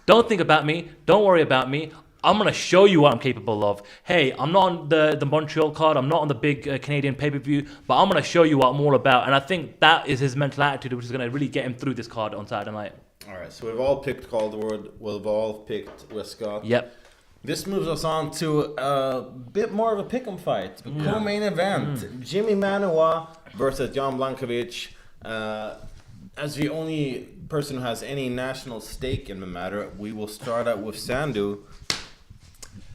Don't think about me. Don't worry about me. I'm going to show you what I'm capable of. Hey, I'm not on the Montreal card. I'm not on the big Canadian pay-per-view, but I'm going to show you what I'm all about. And I think that is his mental attitude, which is going to really get him through this card on Saturday night. All right, so we've all picked Calderwood. We've all picked Westcott. Yep. This moves us on to a bit more of a pick'em fight. The co-main event, Jimmy Manuwa versus Jan Blachowicz. As the only person who has any national stake in the matter, we will start out with Sandu.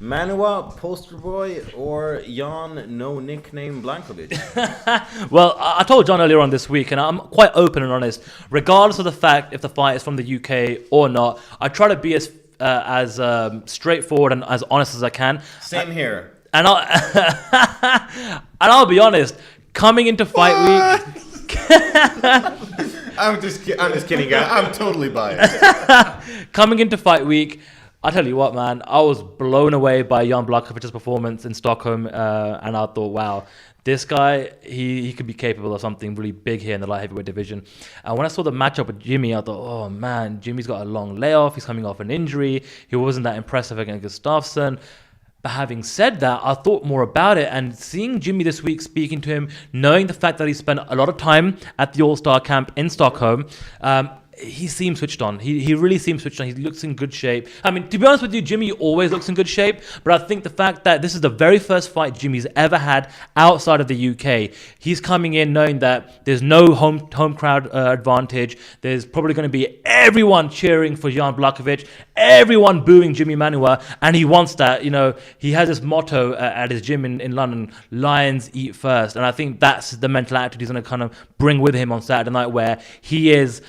Manuwa, poster boy, or Jan, no nickname Blachowicz? Well, I told John earlier on this week, and I'm quite open and honest. Regardless of the fact if the fight is from the UK or not, I try to be as straightforward and as honest as I can. Same here. And I'll be honest. Coming into fight week, I'm just kidding, guys. I'm totally biased. Coming into fight week, I tell you what, man, I was blown away by Jan Blachowicz' performance in Stockholm, and I thought, wow, this guy, he could be capable of something really big here in the light heavyweight division. And when I saw the matchup with Jimmy, I thought, oh man, Jimmy's got a long layoff, he's coming off an injury, he wasn't that impressive against Gustafsson. But having said that, I thought more about it, and seeing Jimmy this week, speaking to him, knowing the fact that he spent a lot of time at the All-Star camp in Stockholm, he seems switched on. He really seems switched on. He looks in good shape. I mean, to be honest with you, Jimmy always looks in good shape, but I think the fact that this is the very first fight Jimmy's ever had outside of the UK, he's coming in knowing that there's no home crowd advantage. There's probably going to be everyone cheering for Jan Blachowicz, everyone booing Jimmy Manuwa, and he wants that. He has this motto at his gym in London, Lions eat first, and I think that's the mental attitude he's going to kind of bring with him on Saturday night, where he is,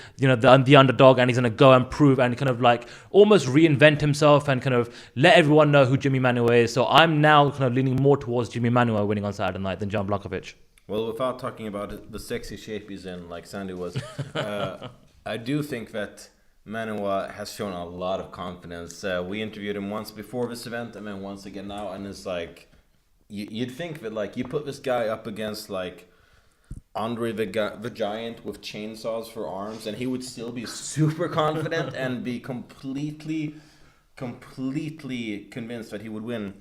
the underdog, and he's going to go and prove and kind of like almost reinvent himself and kind of let everyone know who Jimmy Manuwa is. So I'm now kind of leaning more towards Jimmy Manuwa winning on Saturday night than Jan Blachowicz. Well, without talking about the sexy shape he's in, like Sandy was, I do think that Manuwa has shown a lot of confidence. We interviewed him once before this event and then once again now, and it's like you'd think that like you put this guy up against like Andre the Giant with chainsaws for arms, and he would still be super confident and be completely convinced that he would win.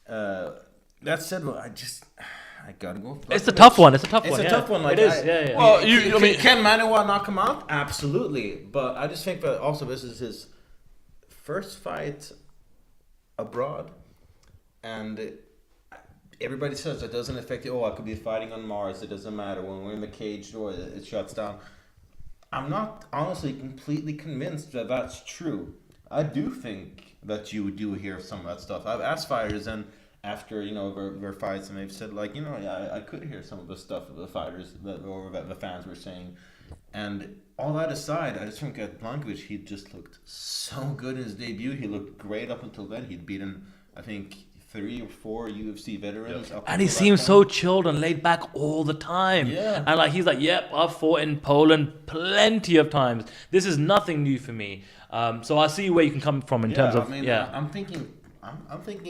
That said, I gotta go. It's a tough one. It's a tough one. Like, it is. Yeah. Well, can Manuwa knock him out? Absolutely, but I just think that also this is his first fight abroad, and everybody says it doesn't affect you. Oh, I could be fighting on Mars. It doesn't matter. When we're in the cage door, it shuts down. I'm not honestly completely convinced that that's true. I do think that you do hear some of that stuff. I've asked fighters, and after their fights, and they've said like, I could hear some of the stuff that the fighters or that the fans were saying. And all that aside, I just think at Blachowicz, he just looked so good in his debut. He looked great up until then. He'd beaten, I think, 3 or 4 UFC veterans. Up And he until seems that so time. chilled and laid back all the time. Yeah. And like he's like, yep, I've fought in Poland plenty of times. This is nothing new for me. So I see where you can come from in terms of I'm thinking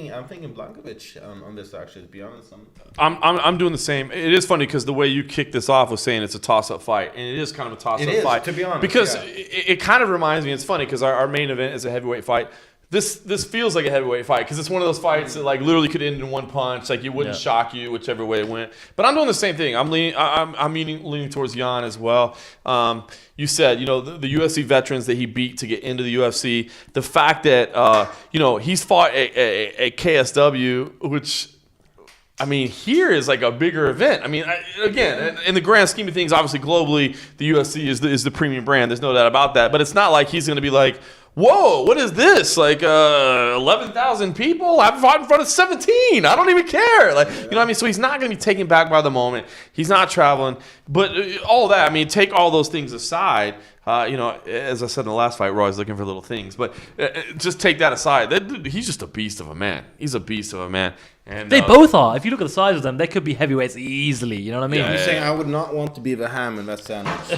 Blankovic on this, actually, to be honest. I'm doing the same. It is funny because the way you kicked this off was saying it's a toss-up fight, and it is kind of a toss-up fight. To be honest, because yeah. it kind of reminds me. It's funny because our main event is a heavyweight fight. This feels like a heavyweight fight because it's one of those fights that like literally could end in one punch. Like it wouldn't shock you whichever way it went. But I'm doing the same thing. I'm leaning towards Jan as well. You said the UFC veterans that he beat to get into the UFC. The fact that he's fought a KSW, which I mean here is like a bigger event. I mean again in the grand scheme of things, obviously globally the UFC is the premium brand. There's no doubt about that. But it's not like he's going to be like, whoa, what is this? Like 11,000 people? I've fought in front of 17. I don't even care. Like, you know what I mean? So he's not going to be taken back by the moment. He's not traveling. But all that, I mean, take all those things aside. As I said in the last fight, we're always looking for little things. But just take that aside. He's just a beast of a man. He's a beast of a man. And they both are. If you look at the size of them, they could be heavyweights easily. You know what I mean? You're saying I would not want to be the ham in that sandwich. So.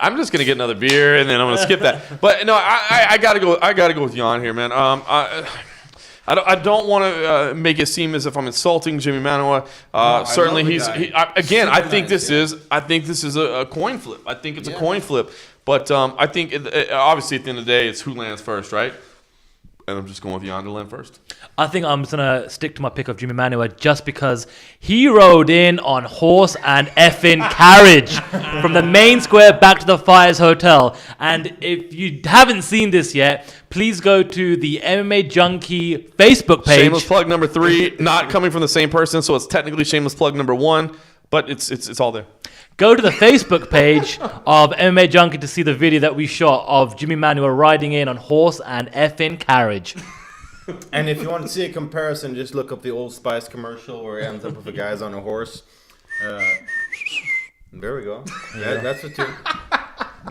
I'm just gonna get another beer and then I'm gonna skip that. But no, I gotta go. I gotta go with Jan here, man. I don't want to make it seem as if I'm insulting Jimmy Manuwa. Certainly, I think this is a coin flip. I think it's a coin flip. But I think obviously at the end of the day, it's who lands first, right? And I'm just going with Jan to land first. I think I'm just going to stick to my pick of Jimmy Manuwa just because he rode in on horse and effing carriage from the main square back to the Fires Hotel. And if you haven't seen this yet, please go to the MMA Junkie Facebook page. Shameless plug number 3, not coming from the same person, so it's technically shameless plug number 1, but it's all there. Go to the Facebook page of MMA Junkie to see the video that we shot of Jimmy Manuwa riding in on horse and effing carriage. And if you want to see a comparison, just look up the Old Spice commercial where he ends up with the guys on a horse. There we go. Yeah, that's the two.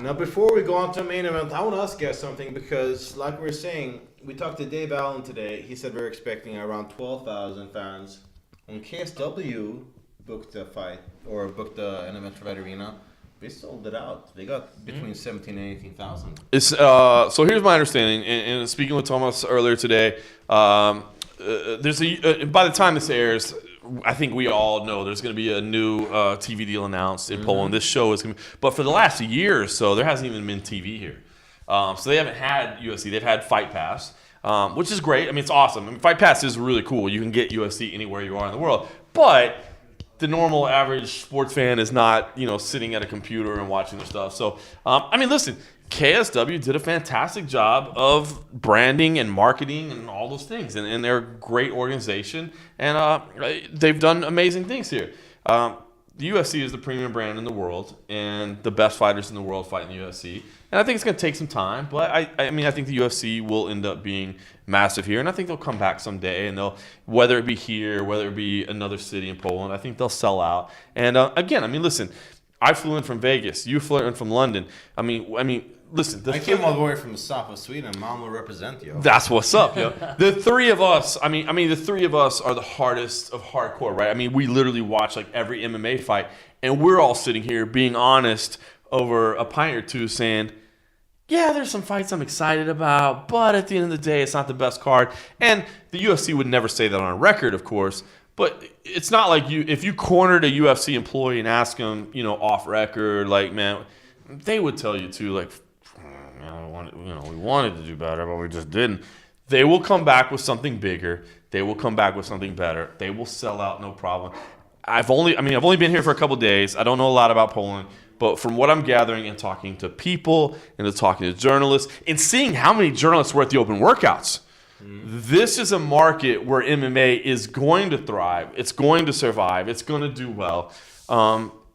Now, before we go on to the main event, I want to ask you guys something because, like we were saying, we talked to Dave Allen today. He said we're expecting around 12,000 fans. When KSW booked a fight or booked an event for that arena, they sold it out. They got between 17 and 18,000. So here's my understanding, and speaking with Thomas earlier today, there's by the time this airs, I think we all know there's going to be a new TV deal announced in Poland. This show is going to be, but for the last year or so, there hasn't even been TV here. So they haven't had UFC. They've had Fight Pass, which is great. I mean, it's awesome. I mean, Fight Pass is really cool. You can get UFC anywhere you are in the world, but the normal average sports fan is not, sitting at a computer and watching their stuff. So, I mean, listen, KSW did a fantastic job of branding and marketing and all those things. And they're a great organization. And they've done amazing things here. The UFC is the premium brand in the world. And the best fighters in the world fight in the UFC. And I think it's going to take some time. But, I think the UFC will end up being massive here. And I think they'll come back someday. And they'll, whether it be here, whether it be another city in Poland, I think they'll sell out. And, again, I mean, listen, I flew in from Vegas. You flew in from London. I mean, listen. I came all the way from the south of Sweden. Mom will represent you. That's what's up, yo. The three of us, the three of us are the hardest of hardcore, right? I mean, we literally watch like every MMA fight, and we're all sitting here being honest over a pint or two saying, yeah, there's some fights I'm excited about, but at the end of the day, it's not the best card. And the UFC would never say that on a record, of course, but it's not like if you cornered a UFC employee and asked them, off record, like, man, they would tell you too, like, we wanted to do better, but we just didn't. They will come back with something bigger. They will come back with something better. They will sell out, no problem. I've only been here for a couple of days. I don't know a lot about Poland, but from what I'm gathering and talking to people and talking to journalists and seeing how many journalists were at the open workouts, this is a market where MMA is going to thrive. It's going to survive. It's going to do well.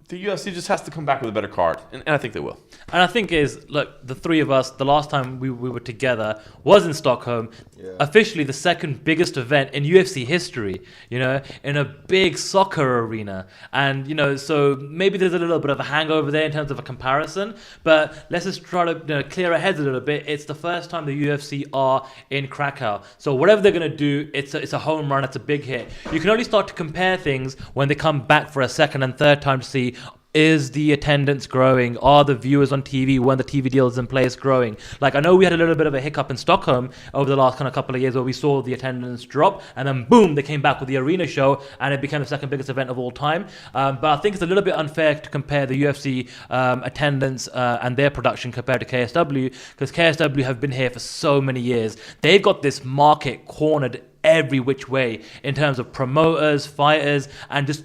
the UFC just has to come back with a better card, and I think they will. And I think look, the three of us, the last time we were together was in Stockholm, officially the second biggest event in UFC history, you know, in a big soccer arena. And, you know, so maybe there's a little bit of a hangover there in terms of a comparison, but let's just try to clear our heads a little bit. It's the first time the UFC are in Krakow. So whatever they're going to do, it's a home run, it's a big hit. You can only start to compare things when they come back for a second and third time to see, is the attendance growing? Are the viewers on TV when the TV deal is in place growing? Like, I know we had a little bit of a hiccup in Stockholm over the last kind of couple of years where we saw the attendance drop, and then boom, they came back with the arena show, and it became the second biggest event of all time. But I think it's a little bit unfair to compare the UFC attendance and their production compared to KSW, because KSW have been here for so many years. They've got this market cornered every which way in terms of promoters, fighters, and just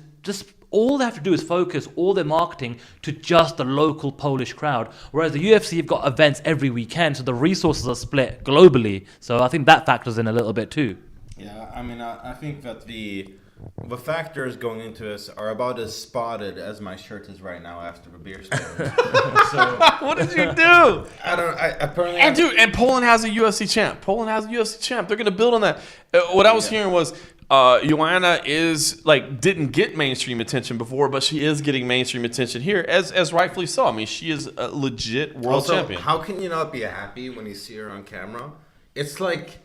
all they have to do is focus all their marketing to just the local Polish crowd. Whereas the UFC have got events every weekend, so the resources are split globally. So I think that factors in a little bit too. Yeah, I mean, I think that the factors going into this are about as spotted as my shirt is right now after a beer spill. So What did you do? apparently. And Poland has a UFC champ. They're going to build on that. What I was hearing was Joanna didn't get mainstream attention before, but she is getting mainstream attention here, as rightfully so. I mean, she is a legit world champion. How can you not be happy when you see her on camera? It's like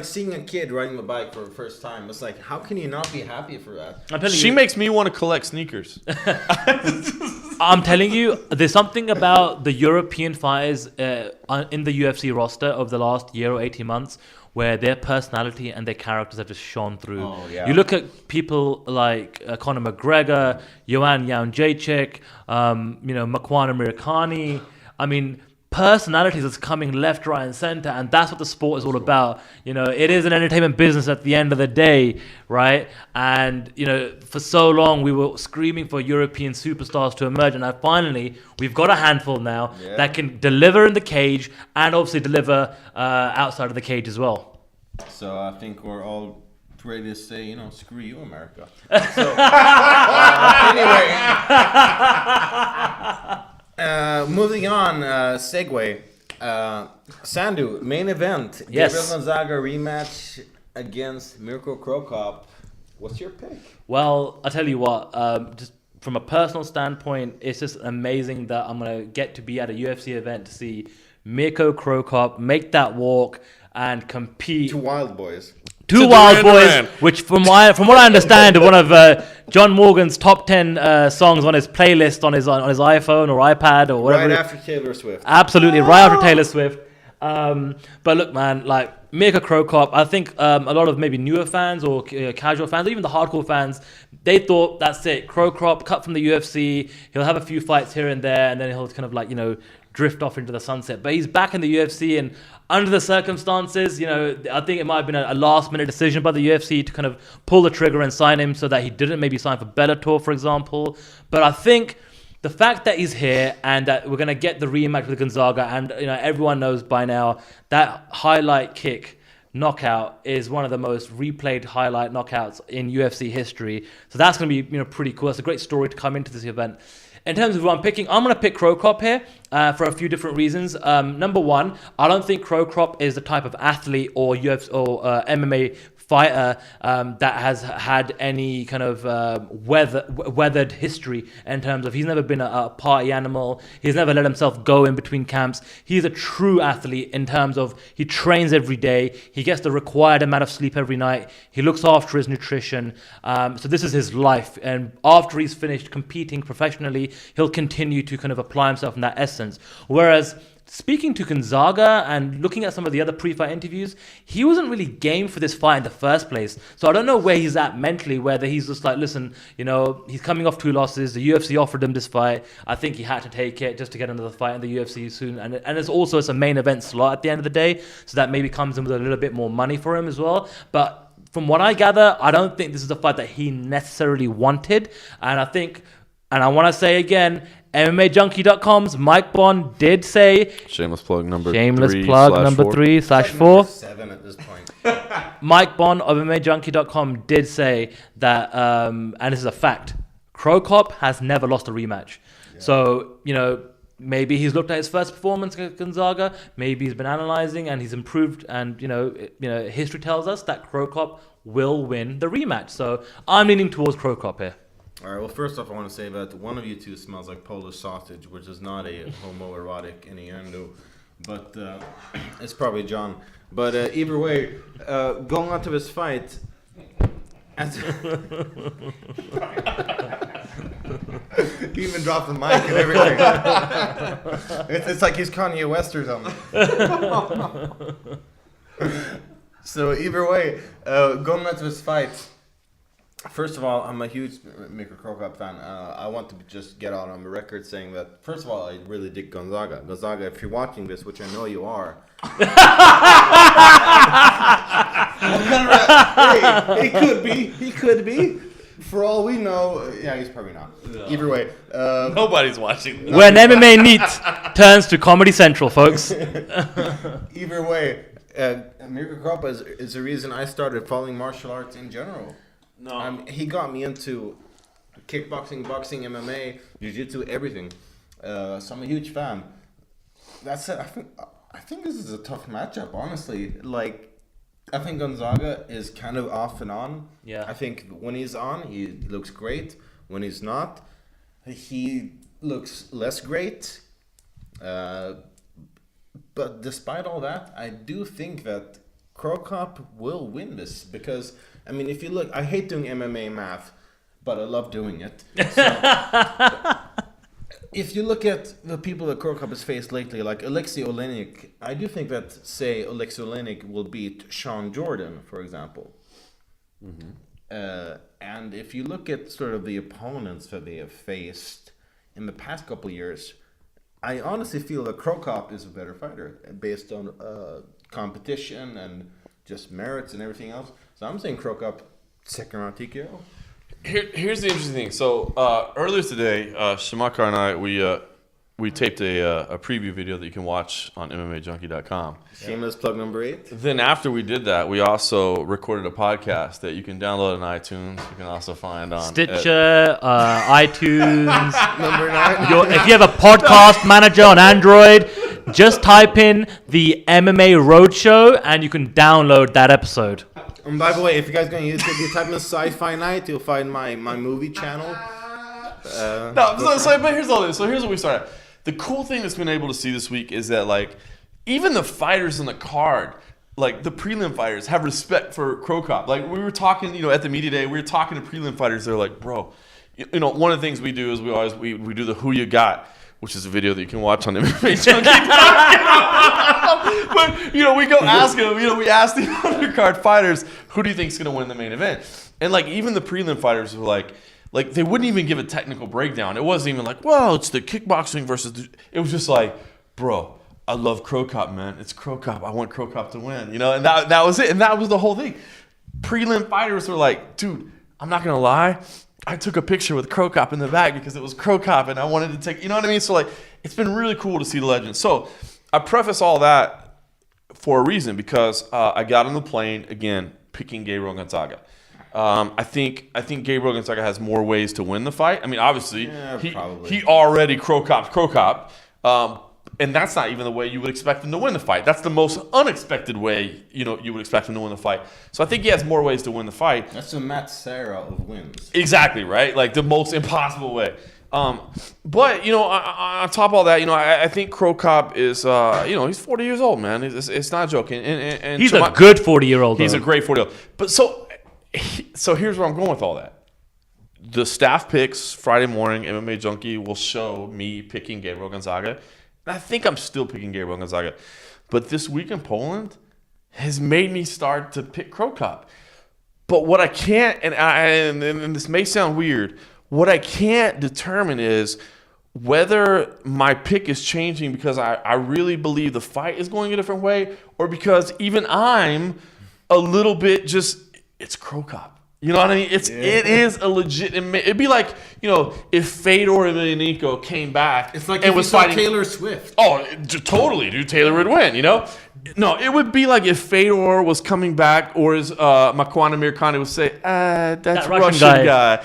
seeing a kid riding a bike for the first time. It's like, how can you not be happy for that? She makes me want to collect sneakers. I'm telling you, there's something about the European fighters in the UFC roster over the last year or 18 months where their personality and their characters have just shone through. Oh, yeah. You look at people like Conor McGregor, Joanna Jędrzejczyk, Makwan Amirkhani. I mean, personalities is coming left, right, and center, and that's what the sport is all about. You know, it is an entertainment business at the end of the day, right? And you know, for so long we were screaming for European superstars to emerge, and now finally we've got a handful now that can deliver in the cage and obviously deliver outside of the cage as well. So I think we're all ready to say, you know, screw you, America. Anyway. Moving on, segue. Sandu, main event. Yes. Gabriel Gonzaga rematch against Mirko Krokop. What's your pick? Well, I'll tell you what, just from a personal standpoint, it's just amazing that I'm going to get to be at a UFC event to see Mirko Krokop make that walk and compete. Two wild boys. Two Wild Boys, which from what I understand, are one of John Morgan's top 10 songs on his playlist on his iPhone or iPad or whatever. Right after Taylor Swift. Absolutely, right after Taylor Swift. But look, man, like Mirko Krokop, I think a lot of maybe newer fans or casual fans, or even the hardcore fans, they thought that's it. Krokop cut from the UFC. He'll have a few fights here and there, and then he'll kind of like, you know, drift off into the sunset. But he's back in the UFC, and under the circumstances, you know, I think it might have been a last-minute decision by the UFC to kind of pull the trigger and sign him so that he didn't maybe sign for Bellator, for example. But I think the fact that he's here and that we're going to get the rematch with Gonzaga, and you know, everyone knows by now that highlight kick knockout is one of the most replayed highlight knockouts in UFC history. So that's going to be, you know, pretty cool. It's a great story to come into this event. In terms of who I'm picking, I'm going to pick Krokop here for a few different reasons. Number one, I don't think Krokop is the type of athlete or UFC or MMA fighter that has had any kind of weathered history in terms of he's never been a party animal. He's never let himself go in between camps. He's a true athlete in terms of he trains every day. He gets the required amount of sleep every night. He looks after his nutrition. So this is his life. And after he's finished competing professionally, he'll continue to kind of apply himself in that essence. Whereas speaking to Gonzaga and looking at some of the other pre-fight interviews, he wasn't really game for this fight in the first place. So I don't know where he's at mentally, whether he's just like, listen, you know, he's coming off 2 losses. The UFC offered him this fight. I think he had to take it just to get another fight in the UFC soon. And it's a main event slot at the end of the day. So that maybe comes in with a little bit more money for him as well. But from what I gather, I don't think this is a fight that he necessarily wanted. And I want to say again, MMAJunkie.com's Mike Bond did say Shameless plug number 3/4. 7 at this point. Mike Bond of MMAJunkie.com did say that, and this is a fact, Krokop has never lost a rematch. Yeah. So, maybe he's looked at his first performance against Gonzaga. Maybe he's been analyzing and he's improved. And, history tells us that Krokop will win the rematch. So I'm leaning towards Krokop here. All right, well, first off, I want to say that one of you two smells like Polish sausage, which is not a homoerotic innuendo, but it's probably John. But either way, going on to this fight... He even dropped the mic and everything. It's like he's Kanye West or something. So either way, going on to this fight... First of all, I'm a huge Mikko Krokop fan. I want to just get out on the record saying that, first of all, I really dig Gonzaga. Gonzaga, if you're watching this, which I know you are. Hey, he could be. For all we know, yeah, he's probably not. No. Either way. Nobody's watching. When MMAnytt turns to Comedy Central, folks. Either way, Mikko Krokop is the reason I started following martial arts in general. No, he got me into kickboxing, boxing, MMA, jiu-jitsu, everything. So I'm a huge fan. That said, I think this is a tough matchup, honestly. Like, I think Gonzaga is kind of off and on. Yeah. I think when he's on, he looks great. When he's not, he looks less great. But despite all that, I do think that Krokop will win this because... I mean, if you look, I hate doing MMA math, but I love doing it. So, if you look at the people that Krokop has faced lately, like Alexei Oleinik, I do think that, say, Alexei Oleinik will beat Sean Jordan, for example. Mm-hmm. And if you look at sort of the opponents that they have faced in the past couple years, I honestly feel that Krokop is a better fighter based on competition and just merits and everything else. So I'm saying Krokop, second round TKO. Here's the interesting thing. So earlier today, Shamakar and I, we taped a preview video that you can watch on MMAjunkie.com. Shameless plug number 8. Then after we did that, we also recorded a podcast that you can download on iTunes. You can also find on Stitcher, iTunes. Number 9. If you have a podcast manager on Android, just type in the MMA Roadshow and you can download that episode. And by the way, if you guys going to YouTube, you type in Sci-Fi Night, you'll find my movie channel. But here's all this. So here's what we started. The cool thing that's been able to see this week is that, like, even the fighters on the card, like the prelim fighters, have respect for Krokop. Like, we were talking, at the media day, we were talking to prelim fighters. They're like, bro, one of the things we do is we do the Who You Got, which is a video that you can watch on MMAjunkie.com. But, we go ask them, we ask the undercard fighters, who do you think is going to win the main event? And, like, even the prelim fighters were like, they wouldn't even give a technical breakdown. It wasn't even like, well, it's the kickboxing versus it was just like, bro, I love Krokop, man. It's Krokop. I want Krokop to win, and that was it. And that was the whole thing. Prelim fighters were like, dude, I'm not going to lie. I took a picture with Krokop in the back because it was Krokop and I wanted to take, you know what I mean? So, like, it's been really cool to see the legend. So I preface all that for a reason because I got on the plane, again, picking Gabriel Gonzaga. I think Gabriel Gonzaga has more ways to win the fight. I mean, obviously, he already Krokop. And that's not even the way you would expect him to win the fight. That's the most unexpected way, you would expect him to win the fight. So I think he has more ways to win the fight. That's the Matt Serra of wins. Exactly, right? Like the most impossible way. But, on top of all that, I think Krokop is, he's 40 years old, man. It's not a joke. And he's a good 40-year-old. He's a great 40-year-old. But so here's where I'm going with all that. The staff picks Friday morning, MMA Junkie will show me picking Gabriel Gonzaga. And I think I'm still picking Gabriel Gonzaga. But this week in Poland has made me start to pick Krokop. But what I can't, and this may sound weird, what I can't determine is whether my pick is changing because I really believe the fight is going a different way or because even I'm a little bit it's Krokop. You know what I mean? It is a legitimate. It'd be like, if Fedor Emelianenko came back, it's like and if was you saw fighting Taylor Swift. Oh, totally, dude. Taylor would win. No, it would be like if Fedor was coming back, or as Makwan Amirkhani would say, that's That Russian Russian guy.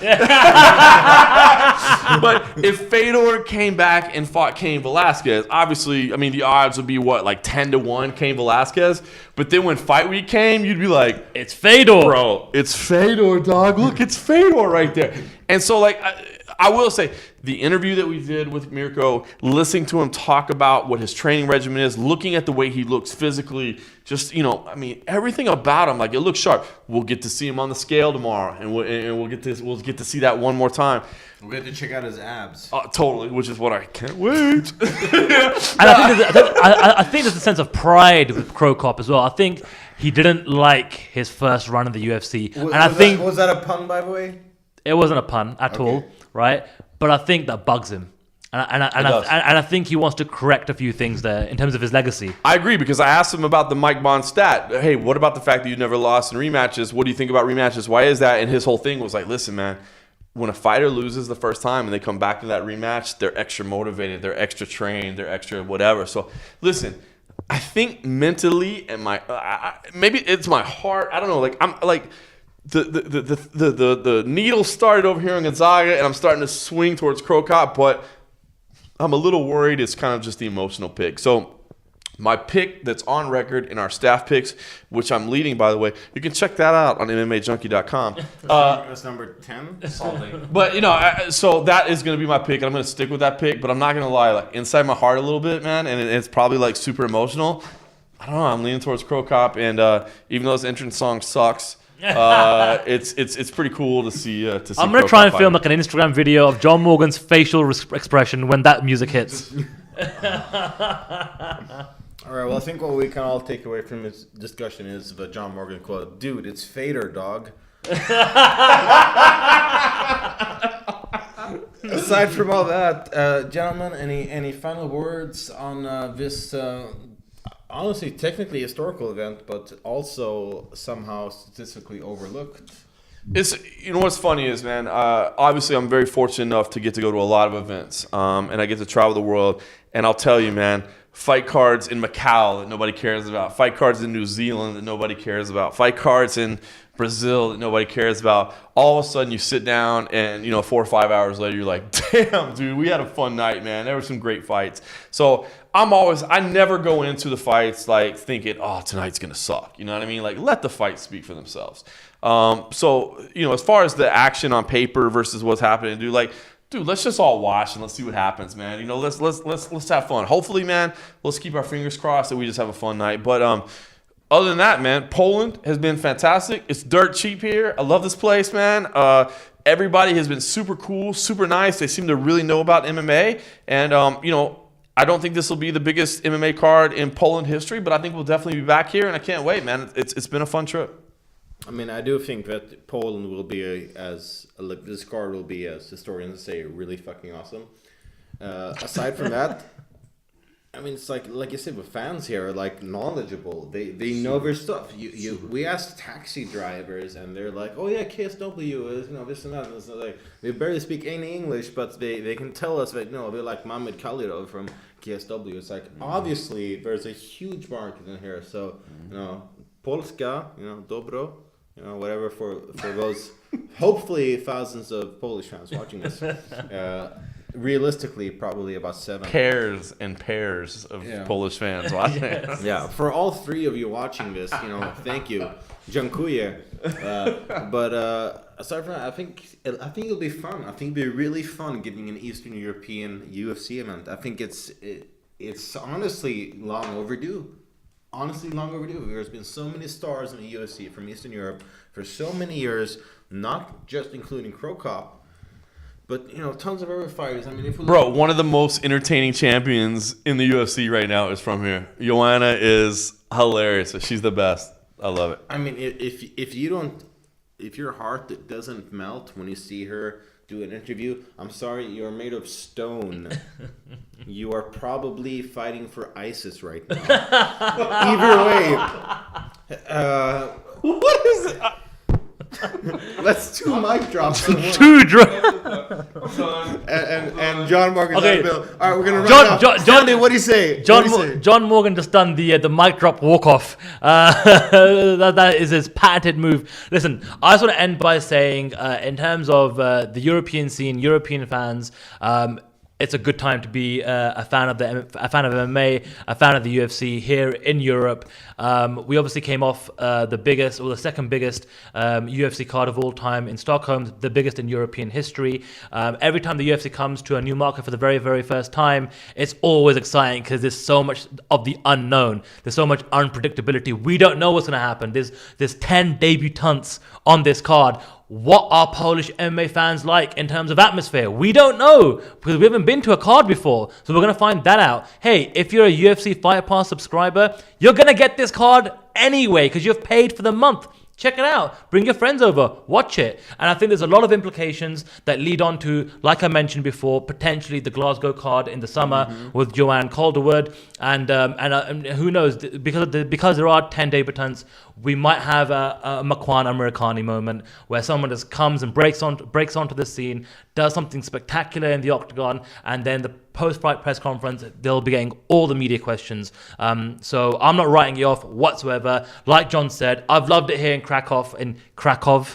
But if Fedor came back and fought Cain Velasquez, obviously, I mean, the odds would be what, like 10-1 Cain Velasquez. But then when fight week came, you'd be like, It's Fedor. bro, it's Fedor, dog. Look, it's Fedor right there. And so, like, I will say, the interview that we did with Mirko, listening to him talk about what his training regimen is, looking at the way he looks physically, just, you know, I mean, everything about him, like, it looks sharp. We'll get to see him on the scale tomorrow, and we'll get to see that one more time. We'll get to check out his abs. Totally, which is what I can't wait. And I think there's a sense of pride with Krakow as well. I think he didn't like his first run in the UFC, and I think was that a pun, by the way? it wasn't a pun at all, right? But I think that bugs him, and I think he wants to correct a few things there in terms of his legacy. I agree, because I asked him about the Mike Bond stat. Hey, what about the fact that you never lost in rematches? What do you think about rematches? Why is that? And his whole thing was like, listen, man, when a fighter loses the first time and they come back to that rematch, they're extra motivated, they're extra trained, they're extra whatever. So listen, I think mentally and maybe it's my heart. I don't know. Like, I'm like the needle started over here on Gonzaga, and I'm starting to swing towards Krakow, but I'm a little worried. It's kind of just the emotional pick. So my pick that's on record in our staff picks, which I'm leading, by the way, you can check that out on MMAjunkie.com. That's number 10. But, you know, so that is going to be my pick, and I'm going to stick with that pick. But I'm not going to lie, like, inside my heart a little bit, man, and it's probably, like, super emotional. I don't know. I'm leaning towards Krakow, and even though his entrance song sucks, it's pretty cool to see. I'm going to try and film like an Instagram video of John Morgan's facial expression when that music hits. All right, well, I think what we can all take away from this discussion is the John Morgan quote, "Dude, it's Fedor, dog." Aside from all that, gentlemen, any final words on this, honestly, technically historical event, but also somehow statistically overlooked? It's, you know, what's funny is, man, obviously I'm very fortunate enough to get to go to a lot of events, and I get to travel the world, and I'll tell you, man, fight cards in Macau that nobody cares about, fight cards in New Zealand that nobody cares about, fight cards in Brazil that nobody cares about. All of a sudden you sit down and, you know, 4 or 5 hours later you're like, damn, dude, we had a fun night, man. There were some great fights. So I never go into the fights like thinking, oh, tonight's going to suck. You know what I mean? Like, let the fights speak for themselves. So, you know, as far as the action on paper versus what's happening, dude, let's just all watch and let's see what happens, man. You know, let's have fun. Hopefully, man, let's keep our fingers crossed that we just have a fun night. But other than that, man, Poland has been fantastic. It's dirt cheap here. I love this place, man. Everybody has been super cool, super nice. They seem to really know about MMA. And, you know, I don't think this will be the biggest MMA card in Poland history, but I think we'll definitely be back here, and I can't wait, man. It's been a fun trip. I mean, I do think that Poland will be this card will be, as historians say, really fucking awesome. Aside from that, I mean, it's like you said, the fans here are like knowledgeable. They know their stuff. We asked taxi drivers, and they're like, "Oh yeah, KSW is, you know, this and that." And so they barely speak any English, but they can tell us that, you know, they're like Mamad Khalidov from KSW. It's like, obviously there's a huge market in here. So, you know, Polska, you know, dobro, you know, whatever for those hopefully thousands of Polish fans watching this. Realistically, probably about 7 pairs and pairs of Polish fans watching. Yes. Yeah, for all 3 of you watching this, you know, thank you, dziękuję. But aside from that, I think it'll be fun. I think it'll be really fun getting an Eastern European UFC event. I think it's honestly long overdue. There's been so many stars in the UFC from Eastern Europe for so many years, not just including Krakow. But, you know, tons of other fighters. I mean, Bro, one of the most entertaining champions in the UFC right now is from here. Joanna is hilarious. She's the best. I love it. I mean, if your heart doesn't melt when you see her do an interview, I'm sorry, you're made of stone. You are probably fighting for ISIS right now. Either way. What is it? Let's two mic drops. in one. Two dro- and John Morgan's Okay. on the bill. All right, we're gonna run John- off. John- Stanley, what do you say? John Morgan just done the mic drop walk off. That is his patented move. Listen, I just want to end by saying, in terms of the European scene, European fans. It's a good time to be a fan of MMA, a fan of the UFC here in Europe. We obviously came off the biggest or the second biggest UFC card of all time in Stockholm, the biggest in European history. Every time the UFC comes to a new market for the very, very first time, it's always exciting because there's so much of the unknown. There's so much unpredictability. We don't know what's going to happen. There's 10 debutants on this card. What are Polish MMA fans like in terms of atmosphere? We don't know because we haven't been to a card before. So we're going to find that out. Hey, if you're a UFC Fight Pass subscriber, you're going to get this card anyway because you've paid for the month. Check it out. Bring your friends over. Watch it. And I think there's a lot of implications that lead on to, like I mentioned before, potentially the Glasgow card in the summer with Joanne Calderwood. And who knows, because there are 10 debutants, we might have a Makwan Americani moment where someone just comes and breaks onto the scene, does something spectacular in the octagon, and then the post-fight press conference, they'll be getting all the media questions. So I'm not writing you off whatsoever. Like John said, I've loved it here in Krakow,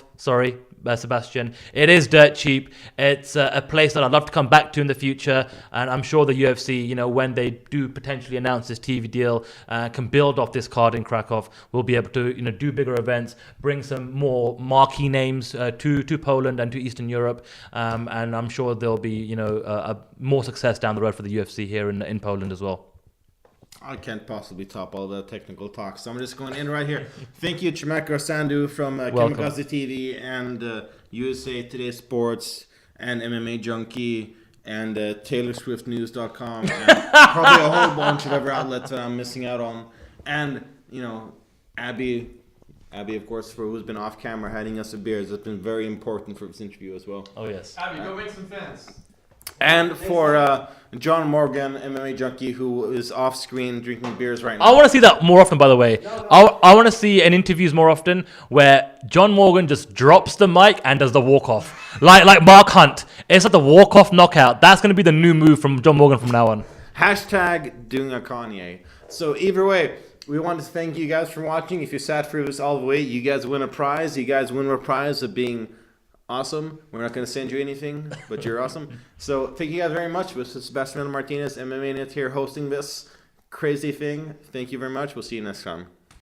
Sebastian. It is dirt cheap. It's a place that I'd love to come back to in the future, and I'm sure the UFC, when they do potentially announce this TV deal, can build off this card in Krakow. We'll be able to, do bigger events, bring some more marquee names to Poland and to Eastern Europe, and I'm sure there'll be, more success down the road for the UFC here in Poland as well. I can't possibly top all the technical talk, so I'm just going in right here. Thank you, Chimakra Sandhu from Kamikaze TV and USA Today Sports and MMA Junkie and TaylorSwiftNews.com and probably a whole bunch of other outlets that I'm missing out on. And, Abby, of course, who's been off camera handing us a beers. It's been very important for this interview as well. Oh, yes. Abby, go make some fans. And for John Morgan, MMA Junkie, who is off screen drinking beers right now. I want to see that more often, by the way. I want to see in interviews more often where John Morgan just drops the mic and does the walk-off. Like Mark Hunt. It's like the walk-off knockout. That's going to be the new move from John Morgan from now on. Hashtag doing a Kanye. So either way, we want to thank you guys for watching. If you sat through this all the way, you guys win a prize. You guys win a prize of being awesome. We're not going to send you anything, but you're awesome. So thank you guys very much. This is Sebastian Martinez, MMAnytt here hosting this crazy thing. Thank you very much. We'll see you next time.